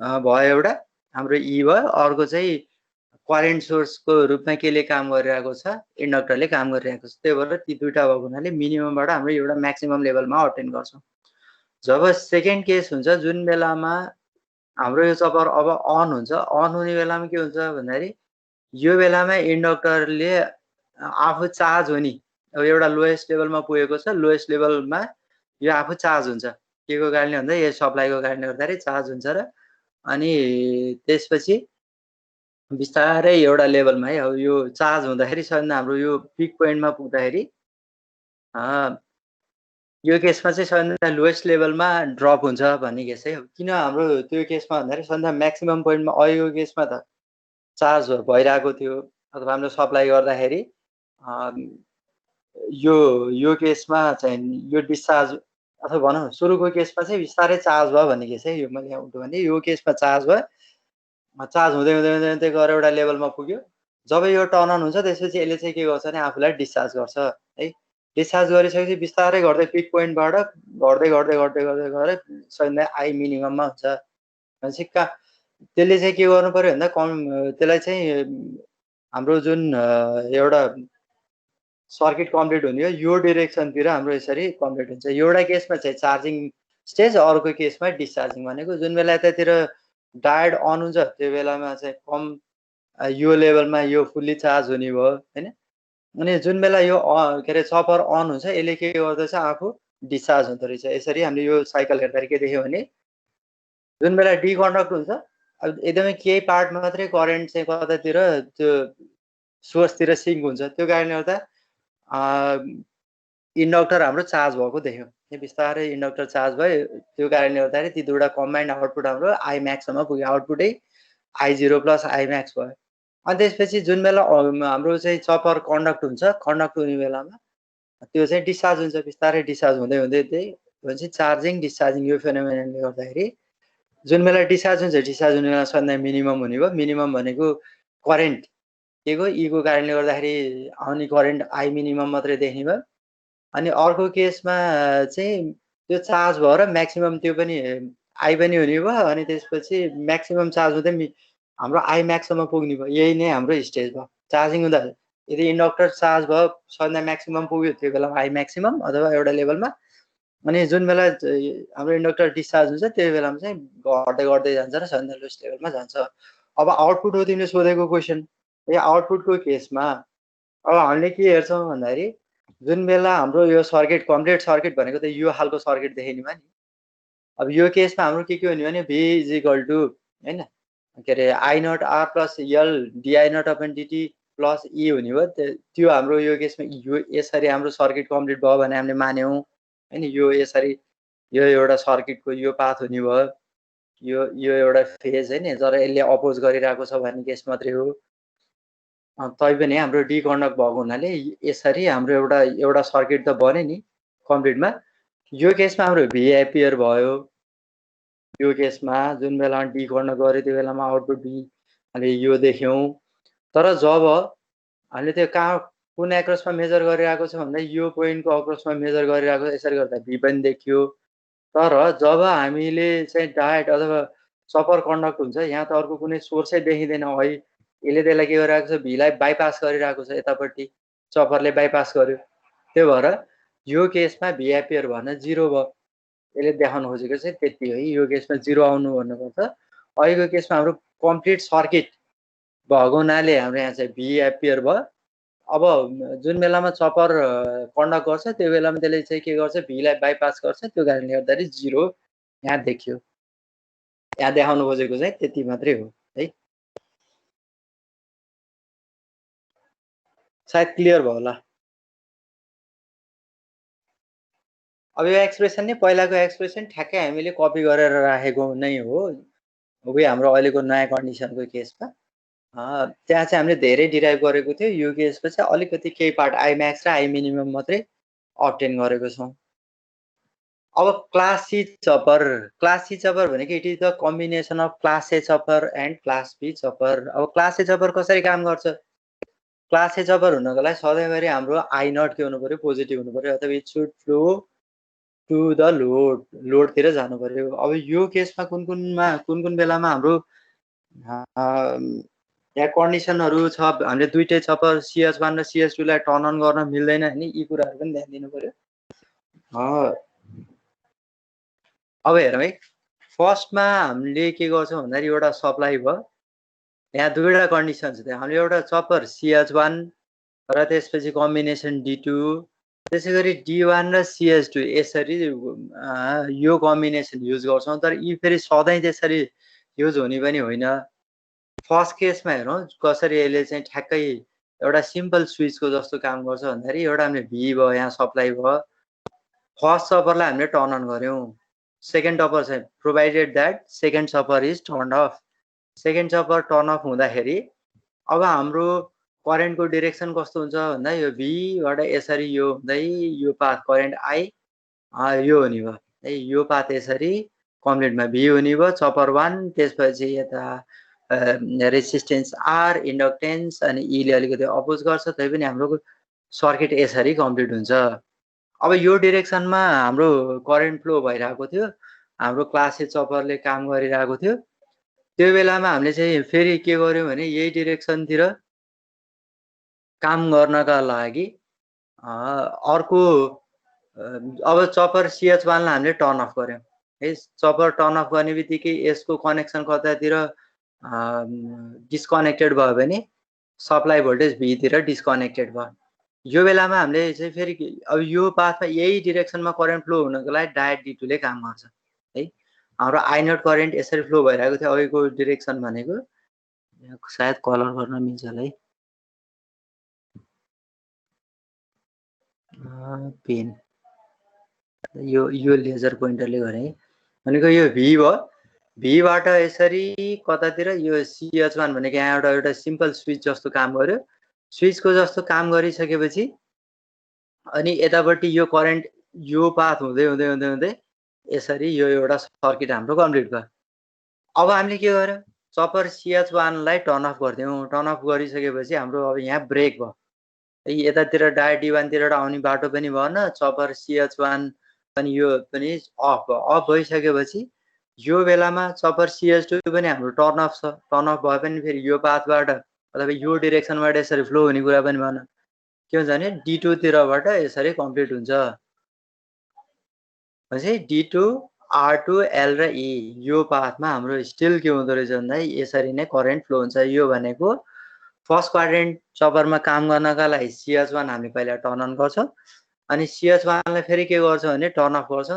भयो, एउटा हाम्रो ई भयो, अर्को चाहिँ करेन्ट सोर्सको रूपमा केले काम गरिरहेको छ, इन्डक्टरले काम गरिरहेको छ। त्यही भएर ती दुईटा भएको हुनाले मिनिममबाट हाम्रो एउटा म्याक्सिमम लेभलमा अब्टेन गर्छौँ। जब सेकेन्ड केस हुन्छ जुन बेलामा हाम्रो यो चपर अब अन हुन्छ, अन हुने बेलामा के हुन्छ भन्दाखेरि यो बेलामा इन्डक्टरले आफू चार्ज हुने, अब एउटा लोएस्ट लेभलमा पुगेको छ, लोएस्ट लेभलमा यो आफू चार्ज हुन्छ। के को कारणले भन्दा यो सप्लाईको कारणले गर्दाखेरि चार्ज हुन्छ र अनि त्यसपछि बिस्तारै एउटा लेभलमा है अब यो चार्ज हुँदाखेरि सबैभन्दा हाम्रो यो पिक पोइन्टमा पुग्दाखेरि यो केसमा चाहिँ सबैभन्दा लोएस्ट लेभलमा ड्रप हुन्छ भन्ने केस है। किन हाम्रो त्यो केसमा भन्दाखेरि सबैभन्दा म्याक्सिमम पोइन्टमा अहिलेको केसमा त चार्ज भइरहेको थियो अथवा हाम्रो सप्लाई गर्दाखेरि यो केसमा चाहिँ यो डिस्चार्ज अथवा भनौँ सुरुको केसमा चाहिँ बिस्तारै चार्ज भयो भन्ने केस है। यो मैले यहाँ उल्टो भने यो केसमा चार्ज भयो, चार्ज हुँदै हुँदै हुँदै हुँदै गएर एउटा लेभलमा पुग्यो। जब यो टर्न अन हुन्छ त्यसपछि यसले चाहिँ के गर्छ भने आफूलाई डिस्चार्ज गर्छ है। डिस्चार्ज गरिसकेपछि बिस्तारै गर्दै पिक पोइन्टबाट घट्दै घट्दै घट्दै घट्दै गएर सबैभन्दा आई मिनिमममा हुन्छ भनेपछि त्यसले चाहिँ के गर्नु पर्यो भन्दा त्यसलाई चाहिँ हाम्रो जुन एउटा सर्किट कम्प्लिट हुने हो यो डिरेक्सनतिर हाम्रो यसरी कम्प्लिट हुन्छ। एउटा केसमा चाहिँ चार्जिङ स्टेज, अर्को केसमा डिस्चार्जिङ भनेको जुन बेला यतातिर डायोड अन हुन्छ त्यो बेलामा चाहिँ कम यो लेभलमा यो फुल्ली चार्ज हुने भयो हैन। अनि जुन बेला यो के अरे चपर अन हुन्छ यसले के गर्दछ आफू डिस्चार्ज हुँदो रहेछ। यसरी हामीले यो साइकल हेर्दाखेरि के देख्यो भने जुन बेला डिकन्डक्ट हुन्छ अब एकदमै केही पार्ट मात्रै करेन्ट चाहिँ कतातिर त्यो सोर्सतिर सिङ्क हुन्छ, त्यो कारणले गर्दा इन्डक्टर हाम्रो चार्ज भएको देख्यौँ। बिस्तारै इन्डक्टर चार्ज भयो, त्यो कारणले गर्दाखेरि ती दुईवटा कम्बाइन्ड आउटपुट हाम्रो आई म्याक्ससम्म पुग्यो, आउटपुटै I zero plus I max भयो। अनि त्यसपछि जुन बेला हाम्रो चाहिँ चपर कन्डक्ट हुन्छ, कन्डक्ट हुने बेलामा त्यो चाहिँ डिस्चार्ज हुन्छ, बिस्तारै डिस्चार्ज हुँदै हुँदै त्यही भनेपछि चार्जिङ डिस्चार्जिङ यो फेनोमेननले गर्दाखेरि जुन बेला डिस्चार्ज हुन्छ, डिस्चार्ज हुने बेला सबभन्दा मिनिमम हुने भयो। मिनिमम भनेको करेन्ट के को ई को कारणले गर्दाखेरि आउने करेन्ट आई मिनिमम मात्रै देख्ने भयो। अनि अर्को केसमा चाहिँ त्यो चार्ज भएर म्याक्सिमम त्यो पनि आई पनि हुने भयो। अनि त्यसपछि म्याक्सिमम चार्ज हुँदै हाम्रो आई म्याक्ससम्म पुग्ने भयो। यही नै हाम्रो स्टेज भयो चार्जिङ हुँदा। यदि इन्डक्टर चार्ज भयो सबभन्दा म्याक्सिमम पुग्यो त्यो बेलामा आई म्याक्सिमम अथवा एउटा लेभलमा, अनि जुन बेला हाम्रो इन्डक्टर डिस्चार्ज हुन्छ त्यो बेलामा चाहिँ घट्दै घट्दै जान्छ र सबभन्दा लोएस्ट लेभलमा जान्छ। अब आउटपुट हो तिमीले सोधेको क्वेसन। आउटपुटको केसमा अब हामीले के हेर्छौँ भन्दाखेरि जुन बेला हाम्रो यो सर्किट कम्प्लिट सर्किट भनेको त यो खालको सर्किट देख्ने भयो नि। अब यो केसमा हाम्रो के हुने भने V इज इक्वल टु होइन के अरे I naught R plus L di naught upon dt plus E हुने भयो। त्यो हाम्रो यो केसमा यो यसरी हाम्रो सर्किट कम्प्लिट भयो भने हामीले मान्यौँ होइन। यो यसरी यो एउटा सर्किटको यो पाथ हुने भयो। यो एउटा फेज होइन, जर यसले अपोज गरिरहेको छ भन्ने केस मात्रै हो। तैपनि हाम्रो डिकन्डक्ट भएको हुनाले यसरी हाम्रो एउटा सर्किट त बन्यो नि कम्प्लिटमा। यो केसमा हाम्रो भी एम्पियर भयो। यो केसमा जुन बेला डिकन्डक्ट गर्यो त्यो बेलामा आउटपुट भी हामीले यो देख्यौँ। तर जब हामीले त्यो कहाँ कुन एक्रसमा मेजर गरिरहेको छ भन्दा यो पोइन्टको अक्रसमा मेजर गरिरहेको छ, यसरी गर्दा भी पनि देखियो। तर जब हामीले चाहिँ डायरेक्ट अथवा सपर कन्डक्ट हुन्छ, यहाँ त अर्को कुनै सोर्सै देखिँदैन है, यसले त्यसलाई के गरिरहेको छ, भीलाई बाइपास गरिरहेको छ, यतापट्टि चपरले बाइपास गर्यो। त्यो भएर यो केसमा भी एम्पियर भन्न 0 भयो। यसले देखाउन खोजेको चाहिँ त्यति हो। यो केसमा 0 आउनु भन्नुपर्छ। अहिलेको केसमा हाम्रो कम्प्लिट सर्किट भएको हुनाले हाम्रो यहाँ चाहिँ भी एम्पियर भयो। अब जुन बेलामा चपर कन्डक्ट गर्छ त्यो बेलामा त्यसले चाहिँ के गर्छ, भीलाई बाइपास गर्छ। त्यो कारणले गर्दाखेरि 0 यहाँ देखियो। यहाँ देखाउनु खोजेको चाहिँ त्यति मात्रै हो है। सायद क्लियर भयो होला। अब यो एक्सप्रेसन नै पहिलाको एक्सप्रेसन ठ्याक्कै हामीले कपी गरेर राखेको नै हो। उही हाम्रो अहिलेको नयाँ कन्डिसनको केसमा त्यहाँ चाहिँ हामीले धेरै डिराइभ गरेको थियो। यो केसमा चाहिँ अलिकति केही पार्ट आई म्याक्स र आई मिनिमम मात्रै अब्टेन गरेको छौँ। अब क्लास सी चपर भनेको it is the combination of class A chopper and class B chopper. अब क्लास ए चपर कसरी काम गर्छ? क्लास ए चपर हुनको लागि सधैँभरि हाम्रो आई नट के हुनु पर्यो, पोजिटिभ हुनु पर्यो, अथवा it should flow to the लोडतिर जानु पर्यो। अब यो केसमा कुन बेलामा हाम्रो यहाँ कन्डिसनहरू छ, हामीले दुईटै चपर CS1 र CS2 लाई टर्न अन गर्न मिल्दैन हैन। यी कुराहरू पनि ध्यान दिनु पर्यो। अब हेरौँ है, फर्स्टमा हामीले के गर्छौँ भन्दाखेरि एउटा सप्लाई भयो। यहाँ दुईवटा कन्डिसन छ। हामीले एउटा चपर CS1 र त्यसपछि कम्बिनेसन D2, त्यसै गरी D1 र CS2 यसरी यो कम्बिनेसन युज गर्छौँ। तर यी फेरि सधैँ त्यसरी युज हुने पनि होइन। फर्स्ट केसमा हेरौँ कसरी यसले चाहिँ ठ्याक्कै एउटा सिम्पल स्विचको जस्तो काम गर्छ भन्दाखेरि एउटा हामीले भी भयो, यहाँ सप्लाई भयो। फर्स्ट चपरलाई हामीले टर्न अन गऱ्यौँ। सेकेन्ड चपर चाहिँ provided that second chopper is turn off. Second chopper turn off हुँदाखेरि अब हाम्रो करेन्टको डिरेक्सन कस्तो हुन्छ भन्दा यो भीबाट यसरी यो हुँदै यो पाथ करेन्ट आई यो हुने भयो है। यो पाथ यसरी कम्प्लिटमा भी हुने भयो चपर 1। त्यसपछि यता रेसिस्टेन्स आर, इन्डक्टेन्स अनि ईले अलिकति अपोज गर्छ। तैपनि हाम्रो सर्किट यसरी कम्प्लिट हुन्छ। अब यो डिरेक्सनमा हाम्रो करेन्ट फ्लो भइरहेको थियो, हाम्रो क्लास ए चपरले काम गरिरहेको थियो। त्यो बेलामा हामीले चाहिँ फेरि के गर्यौँ भने यही डिरेक्सनतिर काम गर्नका लागि अर्को अब चपर CS1 लाई हामीले टर्न अफ गऱ्यौँ है। चपर टर्न अफ गर्ने बित्तिकै यसको कनेक्सन कतातिर डिस्कनेक्टेड भयो भने सप्लाई भोल्टेज भीतिर डिस्कनेक्टेड भयो। यो बेलामा हामीले चाहिँ फेरि अब यो पाथमा यही डिरेक्सनमा करेन्ट फ्लो हुनको लागि डायरेक्ट D2 ले काम गर्छ है। हाम्रो आई नट करेन्ट यसरी फ्लो भइरहेको थियो अहिलेको डिरेक्सन भनेको। सायद कलर गर्न मिल्छ होला है। पेन यो लेजर पोइन्टरले गरे भनेको यो भी भयो। भीबाट यसरी कतातिर यो CS1 भनेको यहाँ एउटा सिम्पल स्विच जस्तो काम गर्यो। स्विचको जस्तो काम गरिसकेपछि अनि यतापट्टि यो करेन्ट यो पाथ हुँदै हुँदै हुँदै हुँदै यसरी यो एउटा सर्किट हाम्रो कम्प्लिट भयो। अब हामीले के गर्यो, चपर CS1 लाई टर्न अफ गरिदियौँ। टर्न अफ गरिसकेपछि हाम्रो अब यहाँ ब्रेक भयो। यतातिर डायरेक्ट D1 तिरबाट आउने बाटो पनि भएन। चपर CS1 पनि यो पनि अफ भयो। अफ भइसकेपछि यो बेलामा चपर CS2 पनि हाम्रो टर्न अफ छ। टर्न अफ भए पनि फेरि यो पाथबाट अथवा यो डिरेक्सनबाट यसरी फ्लो हुने कुरा पनि भएन। के हुन्छ भने D2 तिरबाट यसरी कम्प्लिट हुन्छ। भनेपछि D2 R2 L र E यो पाथमा हाम्रो स्टिल के हुँदो रहेछ भन्दा यसरी नै करेन्ट फ्लो हुन्छ। यो भनेको फर्स्ट क्वाड्रेन्ट चपरमा काम गर्नका लागि CH1 हामी पहिला टर्न अन गर्छौँ अनि CH1 लाई फेरि के गर्छ भने टर्न अफ गर्छ।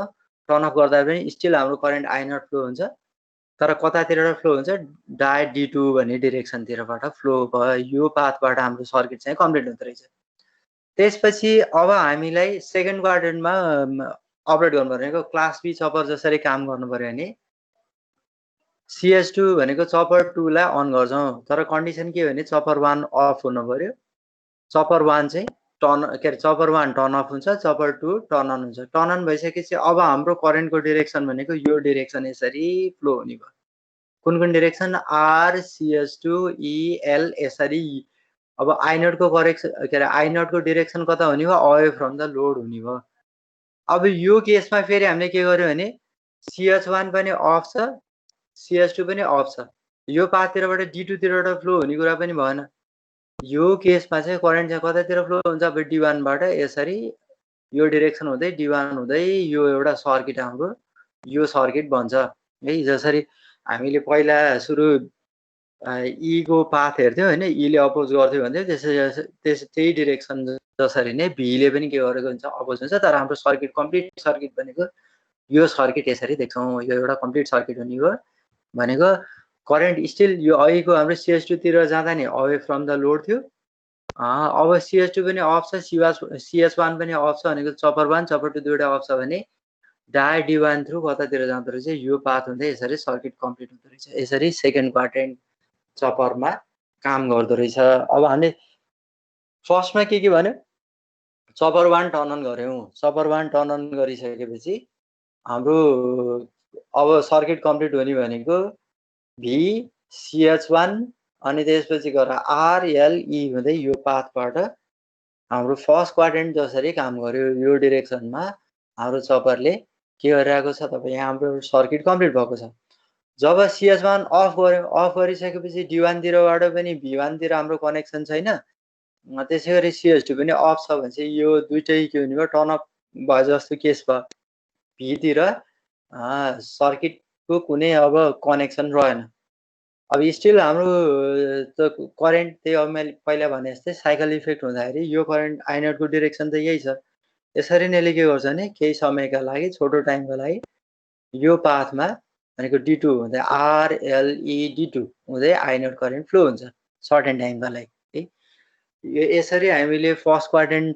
टर्न अफ गर्दा पनि स्टिल हाम्रो करेन्ट I0 फ्लो हुन्छ, तर कतातिरबाट फ्लो हुन्छ डाइ D2 भन्ने डिरेक्सनतिरबाट फ्लो भयो। यो पाथबाट हाम्रो सर्किट चाहिँ कम्प्लिट हुँदो रहेछ। त्यसपछि अब हामीलाई सेकेन्ड क्वाड्रेन्टमा अपरेट गर्नु भनेको क्लास बी चपर जसरी काम गर्नु पर्यो भने CS2 भनेको चपर 2 लाई अन गर्छौँ, तर कन्डिसन के भने चपर 1 अफ हुनु पर्यो। चपर 1 चाहिँ टर्न के अरे चपर 1 टर्न अफ हुन्छ, चपर 2 टर्न अन हुन्छ। टर्न अन भइसकेपछि अब हाम्रो करेन्टको डिरेक्सन भनेको यो डिरेक्सन यसरी फ्लो हुने भयो। कुन direction R CS2 E L यसरी। अब I0 को करेक्सन के अरे I0 को डिरेक्सन कता हुने भयो अवे फ्रम द लोड हुने भयो। अब यो केसमा फेरि हामीले के गर्यो भने CH1 पनि अफ छ, CS2 पनि अफ छ। यो पाथतिरबाट D2 तिरबाट फ्लो हुने कुरा पनि भएन। यो केसमा चाहिँ करेन्ट चाहिँ कतातिर फ्लो हुन्छ अब D1 बाट यसरी यो डिरेक्सन हुँदै D1 हुँदै यो एउटा सर्किट हाम्रो यो सर्किट बन्छ है। जसरी हामीले पहिला सुरु E को पाथ हेर्थ्यौं हैन, E ले अपोज गर्थ्यो भन्थ्यो, त्यही डिरेक्सन जसरी नै V ले पनि के गरेको हुन्छ अपोज हुन्छ। तर हाम्रो सर्किट कम्प्लिट सर्किट भनेको यो सर्किट यसरी देख्छौं। यो एउटा कम्प्लिट सर्किट हुने हो भनेको करेन्ट स्टिल यो अहिलेको हाम्रो CS2 तिर जाँदा नि अवे फ्रम द लोड थियो। अब CS2 पनि अफ छ, CS1 पनि अफ छ भनेको चपर 1 चपर 2 दुईटा अफ छ भने डाइ D1 थ्रु कतातिर जाँदो रहेछ यो पाथ हुँदै यसरी सर्किट कम्प्लिट हुँदो रहेछ। यसरी सेकेन्ड क्वाड्रेन्ट चपरमा काम गर्दो रहेछ। अब हामीले फर्स्टमा के भन्यो चपर 1 टर्न अन गर्यौं। चपर 1 टर्न अन गरिसकेपछि हाम्रो अब सर्किट कम्प्लिट हुने भनेको V CH1 अनि त्यसपछि गएर R L E हुँदै यो पाथबाट हाम्रो फर्स्ट क्वाड्रेन्ट जसरी काम गर्यो यो डिरेक्सनमा हाम्रो चपरले के गरिरहेको छ तपाईँ यहाँ हाम्रो सर्किट कम्प्लिट भएको छ। जब CS1 अफ गर्यो, अफ गरिसकेपछि D1 तिरबाट पनि V1 तिर हाम्रो कनेक्सन छैन, त्यसैगरी CS2 पनि अफ छ भने चाहिँ यो दुईटै के हुने भयो टर्न अफ भयो जस्तो केस भयो। V तिर सर्किटको कुनै अब कनेक्सन रहेन। अब स्टिल हाम्रो त करेन्ट त्यही अब मैले पहिला भने जस्तै साइकल इफेक्ट हुँदाखेरि यो करेन्ट I0 को डिरेक्सन त यही छ। यसरी नै के गर्छ भने केही समयका लागि छोटो टाइमको लागि यो पाथमा भनेको D2 हुँदै R L E D2 हुँदै I0 करेन्ट फ्लो हुन्छ सर्टेन टाइमका लागि है। यसरी हामीले फर्स्ट क्वाड्रेन्ट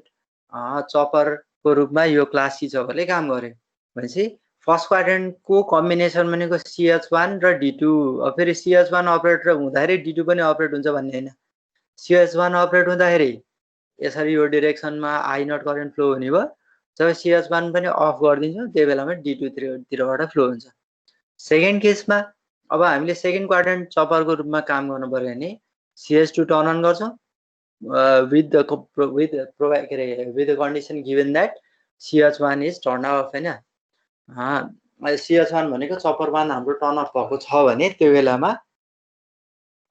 चपरको रूपमा यो क्लास सी चपरले काम गर्यो। भनेपछि फर्स्ट क्वाड्रेन्टको कम्बिनेसन भनेको CH1 र D2। अब फेरि CH1 अपरेट हुँदाखेरि D2 पनि अपरेट हुन्छ भन्ने हैन। CH1 अपरेट हुँदाखेरि यसरी यो डिरेक्सनमा I0 करेन्ट फ्लो हुने भयो। जब CH1 पनि अफ गरिदिन्छौँ त्यही बेलामा D2 तिरबाट फ्लो हुन्छ। सेकेन्ड केसमा अब हामीले सेकेन्ड क्वाड्रेन्ट चपरको रूपमा काम गर्नु पर्यो भने CS2 टर्न अन गर्छौँ with the condition given that CH1 is turned off हैन। CH1 भनेको चपर 1 हाम्रो टर्न अफ भएको छ भने त्यो बेलामा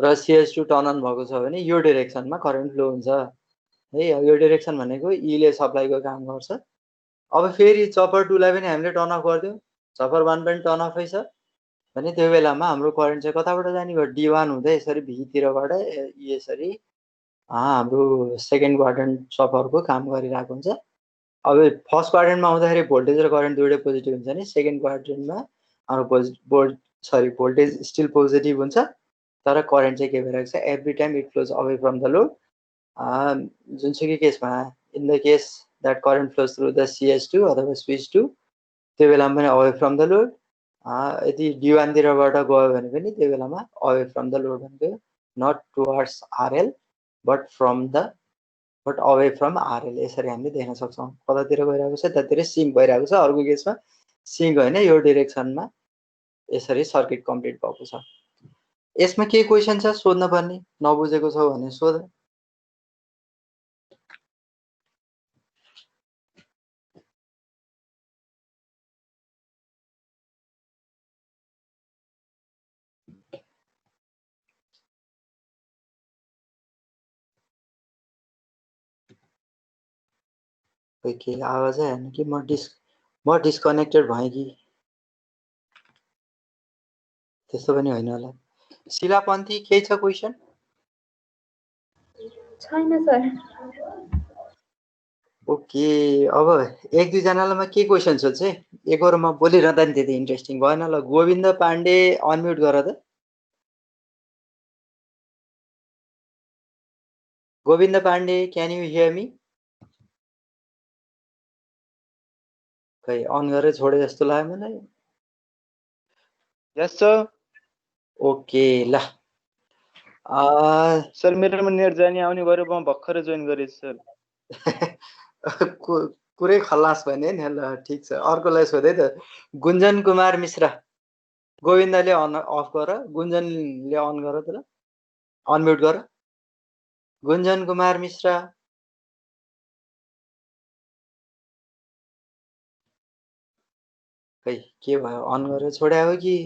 र CS2 टर्न अन भएको छ भने यो डिरेक्सनमा करेन्ट फ्लो हुन्छ है। यो डिरेक्सन भनेको E ले सप्लाईको काम गर्छ। अब फेरि चपर 2 लाई पनि हामीले टर्न अफ गर्दियौ, चपर 1 पनि टर्न अफै छ भने त्यो बेलामा हाम्रो करेन्ट चाहिँ कताबाट जाने भयो D1 हुँदै यसरी V तिरबाट यसरी हाम्रो सेकेन्ड क्वाड्रेन्ट चपरको काम गरिरहेको हुन्छ। अब फर्स्ट क्वाड्रेन्टमा आउँदाखेरि भोल्टेज र करेन्ट दुईटै पोजिटिभ हुन्छ नि सेकेन्ड क्वाड्रेन्टमा हाम्रो भोल्टेज स्टिल पोजिटिभ हुन्छ तर करेन्ट चाहिँ के भइरहेको छ every time it flows away from the load. जुनसुकै केसमा in the case that current flows through the CS2 अथवा स्विच 2 त्यो बेलामा पनि अवे फ्रम द लोड। यदि D1 तिरबाट गयो भने पनि त्यो बेलामा अवे फ्रम द लोड भनेको not towards RL but away from RL यसरी हामीले देख्न सक्छौँ। कतातिर गइरहेको छ त्यतातिर सिङ्क भइरहेको छ। अर्को केसमा सिङ्क होइन यो डिरेक्सनमा यसरी सर्किट कम्प्लिट भएको छ। यसमा के क्वेसन छ सोध्न पर्ने नबुझेको छ भने सोध। के आवाज आएन कि म म डिस्कनेक्टेड भएँ कि त्यस्तो पनि होइन होला। शिलापन्थी केही छ क्वेसन? छैन सर। ओके, अब एक दुईजनालाई म के क्वेसन सोध्छु है, एक म बोलिरहँदा नि त्यति इन्ट्रेस्टिङ भएन। ल गोविन्द पाण्डे अनम्युट गर त। Govind Pandey, can you hear me? खै अन गरेर छोडे जस्तो लाग्यो मलाई। Yes sir. ओके ल सर मेरोमा नेट जाने आउने गऱ्यो, म भर्खरै जोइन गरेँ सर। कुरै खल्लास भने नि। ल ठिक छ, अर्कोलाई सोधे त। गुन्जन कुमार मिश्रा, गोविन्दले अन अफ गर, गुन्जनले अन गर त। ल अनम्युट गर गुन्जन कुमार मिश्रा। खै के भयो, अन गरेर छोड्या हो कि?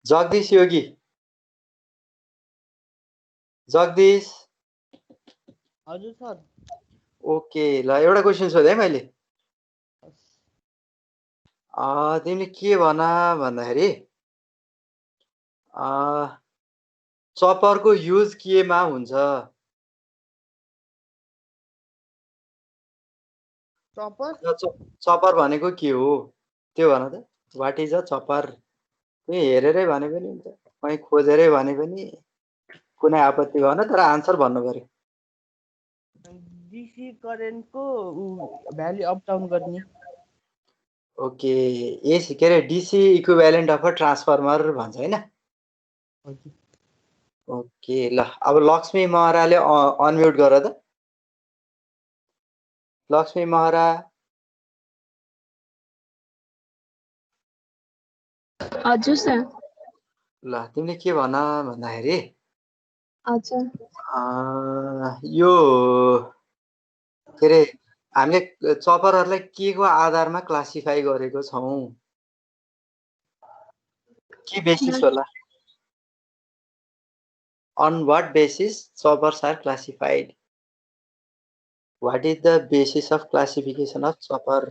जगदीश योगी, जगदीश। हजुर सर। ओके ल एउटा क्वेसन सोधेँ है मैले। तिमीले के भन भन्दाखेरि चपरको युज केमा हुन्छ? चपर भनेको के हो त्यो भन त। What is a chopper? तिमी हेरेरै भने पनि हुन्छ, कहीँ खोजेरै भने पनि कुनै आपत्ति भएन, तर आन्सर भन्नु पर्यो। डीसी करेन्टको भ्यालु अप डाउन गर्ने। ओके, एसी के अरे DC equivalent of a transformer भन्छ होइन? ओके ल अब लक्ष्मी महराले अनम्युट गर त। लक्ष्मी महरा। हजुर सर। ल तिमीले के भन भन्दाखेरि हजुर यो के अरे हामीले चपरहरूलाई के को आधारमा क्लासिफाई गरेको छौँ? के बेसिस होला? On what basis choppers are classified? What is the basis of classification of chopper?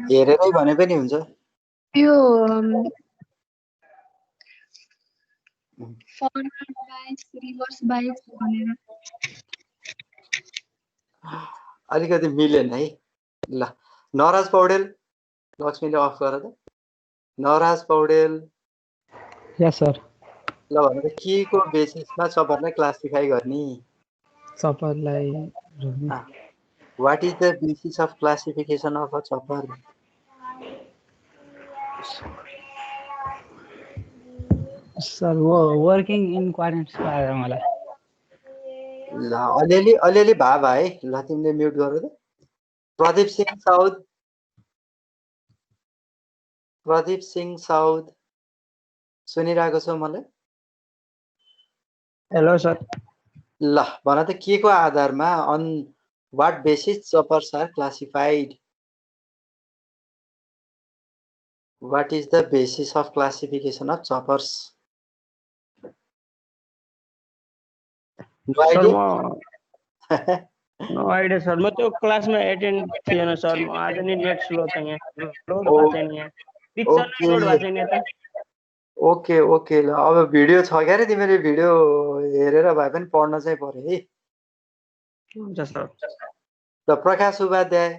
हेरेरै भने पनि हुन्छ। यो फरवर्ड बाइस रिभर्स बाइस भनेर अलिकति मिलेन है। ल नराज पौडेल, लक्ष्मीले अफ गर त। नराज पौडेल। यस सर। ल भने त के को बेसिसमा चपरलाई क्लासिफाई गर्ने? चपरलाई What is the basis of classification of a chopper? Sir वो वर्किङ इन क्वाड्रेन्ट्स पाएर मलाई। ल अलिअलि भा है। ल तिमीले म्युट गर त। प्रदीप सिंह साउद, प्रदीप सिंह साउद सुनिरहेको छौ मलाई? Hello sir. ल भन त के को आधारमा, on what basis choppers are classified? What is the basis of classification of choppers? Sir no idea sir, म त्यो क्लासमा एटेन्ड थिएन सर। म आज नि नेट स्लो छ, यहाँ लोड भएको छैन, यहाँ पिक्चर नै लोड भएको छैन यता। ओके ओके ल अब भिडियो छ क्या रे, तिमीले भिडियो हेरेर भए पनि पढ्न चाहिँ पर्यो है। हुन्छ सर। ल प्रकाश उपाध्याय।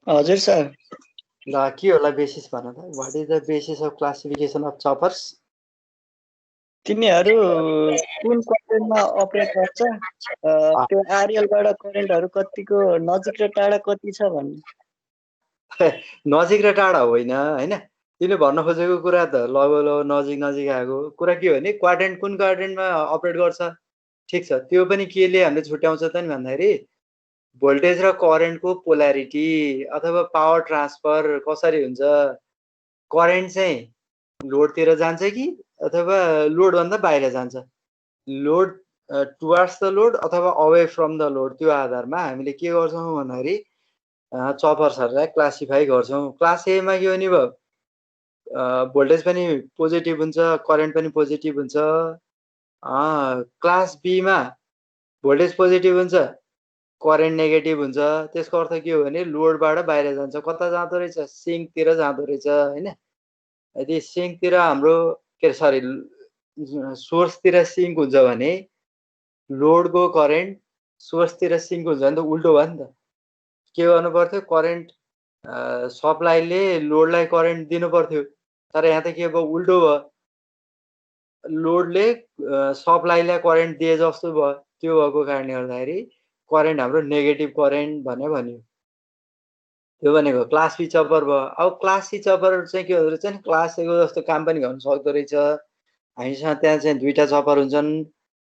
हजुर सर। ल के होला बेसिस भन त। What is the basis of classification of choppers? तिमीहरू कुन क्वाड्रेन्टमा अपरेट गर्छ, त्यो आरएलबाट करेन्टहरू कतिको नजिक र टाढा कति छ भन्ने। नजिक र टाढा होइन हैन, तिमीले भन्न खोजेको कुरा त लगभग नजिक नजिक आएको कुरा के हो भने क्वाड्रेन्ट कुन क्वाड्रेन्टमा अपरेट गर्छ। ठिक छ, त्यो पनि केले हामीले छुट्याउँछ त नि भन्दाखेरि भोल्टेज र करेन्टको पोल्यारिटी अथवा पावर ट्रान्सफर कसरी हुन्छ। करेन्ट चाहिँ लोडतिर जान्छ कि अथवा लोडभन्दा बाहिर जान्छ, लोड टुवार्ड्स द लोड अथवा अवे फ्रम द लोड, त्यो आधारमा हामीले के गर्छौँ भन्दाखेरि चपर्सहरूलाई क्लासिफाई गर्छौँ। क्लास एमा के भने भयो, भोल्टेज पनि पोजिटिभ हुन्छ, करेन्ट पनि पोजिटिभ हुन्छ, क्लास बीमा भोल्टेज पोजिटिभ हुन्छ, करेन्ट नेगेटिभ हुन्छ। त्यसको अर्थ के हो भने लोडबाट बाहिर जान्छ। कता जाँदो रहेछ? सिङ्कतिर जाँदो रहेछ होइन। यदि सिङ्कतिर हाम्रो सोर्सतिर सिङ्क हुन्छ भने लोडको करेन्ट सोर्सतिर सिङ्क हुन्छ भने त उल्टो भयो नि त। के गर्नु पर्थ्यो? करेन्ट सप्लाईले लोडलाई करेन्ट दिनु पर्थ्यो, तर यहाँ त के भयो? उल्टो भयो। लोडले सप्लाईलाई करेन्ट दिए जस्तो भयो। त्यो भएको कारणले गर्दाखेरि करेन्ट हाम्रो नेगेटिभ करेन्ट भन्यो। त्यो भनेको क्लास बी चपर भयो। अब क्लास सी चपर चाहिँ के हुँदो रहेछ नि, क्लास ए को जस्तो काम पनि गर्न सक्दो रहेछ। हामीसँग त्यहाँ चाहिँ दुईटा चपर हुन्छन्,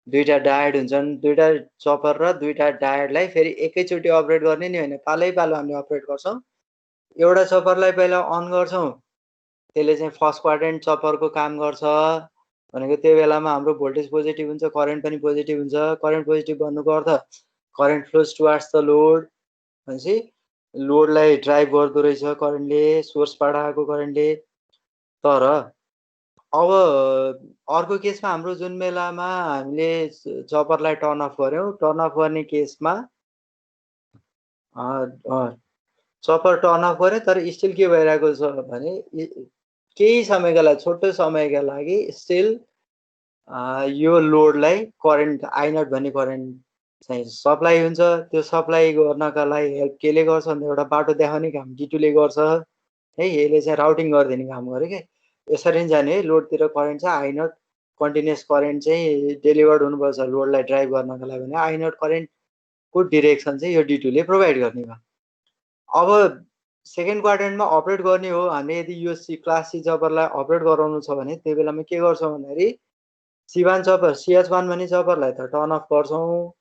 दुईटा डायोड हुन्छन्। दुईटा चपर र दुईटा डायोडलाई फेरि एकैचोटि अपरेट गर्ने नि होइन, पालै पालो हामीले अपरेट गर्छौँ। एउटा चपरलाई पहिला अन गर्छौँ, त्यसले चाहिँ फर्स्ट क्वाड्रेन्ट चपरको काम गर्छ। भनेको त्यो बेलामा हाम्रो भोल्टेज पोजिटिभ हुन्छ, करेन्ट पनि पोजिटिभ हुन्छ। करेन्ट पोजिटिभ भन्नुको अर्थ current flows towards the load भनेपछि लोडलाई ड्राइभ गर्दो रहेछ करेन्टले, सोर्सबाट आएको करेन्टले। तर अब अर्को केसमा हाम्रो जुन बेलामा हामीले चपरलाई टर्न अफ गऱ्यौँ, टर्न अफ गर्ने केसमा चपर टर्न अफ गऱ्यो, तर स्टिल के भइरहेको छ भने केही समयका लागि, छोटो समयका लागि स्टिल यो लोडलाई करेन्ट I0 भन्ने करेन्ट चाहिँ सप्लाई हुन्छ। त्यो सप्लाई गर्नका लागि हेल्प केले गर्छ भने एउटा बाटो देखाउने काम D2ले गर्छ है। यसले चाहिँ राउटिङ गरिदिने काम गर्यो क्या। यसरी नै जाने है, लोडतिर करेन्ट छ I0 कन्टिन्युस करेन्ट चाहिँ डेलिभर्ड हुनुपर्छ लोडलाई ड्राइभ गर्नका लागि भने I0 करेन्टको डिरेक्सन चाहिँ यो D2ले प्रोभाइड गर्ने भयो। अब सेकेन्ड क्वाड्रेन्टमा अपरेट गर्ने हो हामीले, यदि यो क्लास सी चपरलाई अपरेट गराउनु छ भने त्यो बेलामा के गर्छौँ भन्दाखेरि C1 चपर, CH1 भन्ने चपरलाई त टर्न अफ गर्छौँ,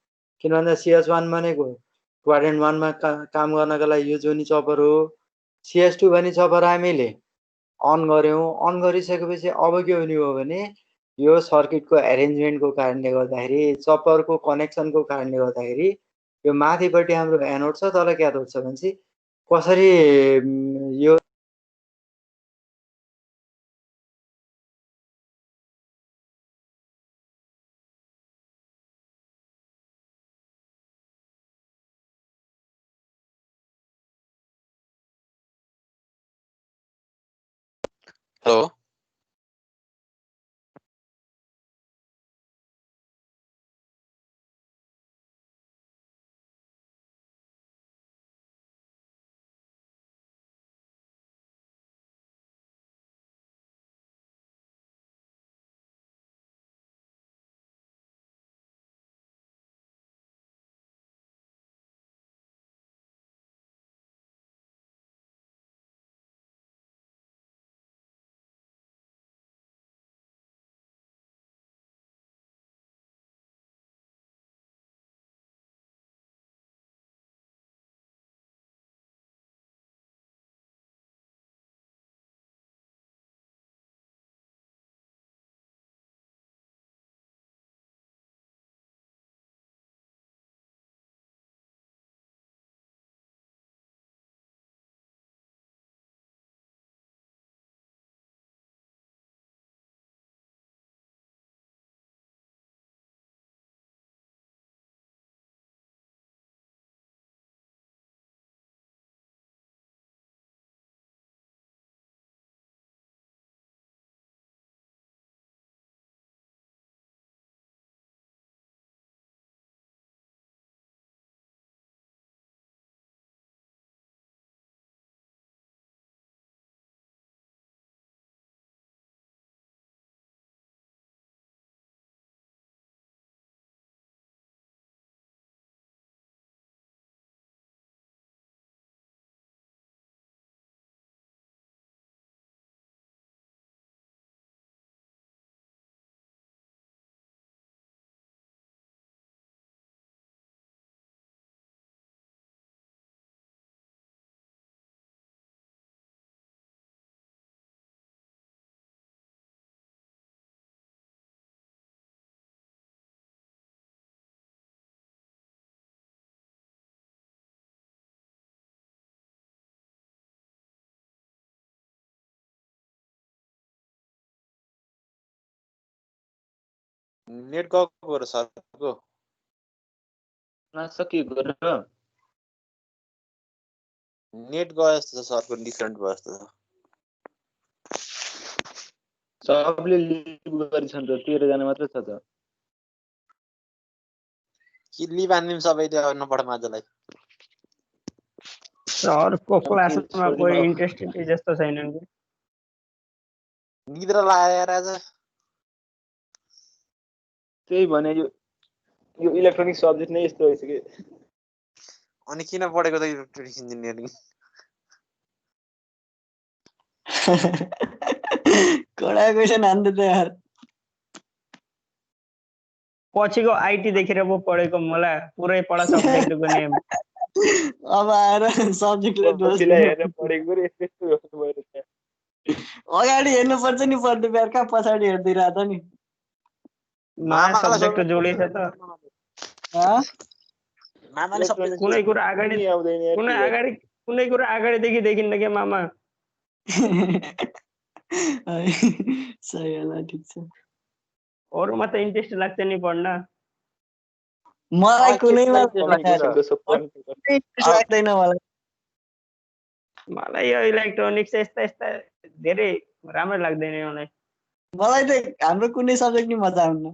किनभने CH1 भनेको क्वाड्रेन्ट 1 मा काम गर्नका लागि यो जोनी चपर हो। CH2 भन्ने चपर हामीले अन गऱ्यौँ। अन गरिसकेपछि अब के हुने हो भने यो सर्किटको एरेन्जमेन्टको कारणले गर्दाखेरि, चपरको कनेक्सनको कारणले गर्दाखेरि यो माथिपट्टि हाम्रो एनोड छ, तल क्याथोड छ भनेपछि कसरी यो हेलो नेट गएको र सरको नसकिएको र नेट गयो जस्तो छ सरको डिफरेन्ट भयो जस्तो छ सबले लिभ गरिछन् त 13 जना मात्र छ त कि लिभ हान्दिम सबैले नपढ माझलाई सरको क्लासमा कोही इन्ट्रेस्टेड जस्तो छैनन् कि निद्रा लागेर आज त्यही भने यो इलेक्ट्रोनिक सब्जेक्ट नै यस्तो रहेछ कि अनि किन पढेको त इलेक्ट्रोनिक्स इन्जिनियरिङ कडा क्वेसन हान्दै त यार पछिको आइटी देखेर पो पढेको मलाई पुरै पढा सब्जेक्टको नेम अब आएर सब्जेक्टले दोष पछिलाई दियो। हेरेर पढेको रे यस्तो यस्तो भयो त अगाडि हेर्नुपर्छ नि पढ्दै बेर कहाँ पछाडि हेर्दै रहेछ नि नयाँ सब्जेक्ट जोडिन्छ त मामाले सबै कुनै कुरा अगाडि नि आउँदैन यार कुनै कुरा अगाडिदेखि देखिन्न के मामा सही होला ठिक छ अरूमा त इन्ट्रेस्ट लाग्छ नि पढ्न मलाई कुनैमा कम्युनिकेसनको लाग्दैन मलाई मलाई यो इलेक्ट्रोनिक्स यस्ता धेरै राम्रो लाग्दैन मलाई मलाई त हाम्रो कुनै सब्जेक्ट नि मजा आउन्न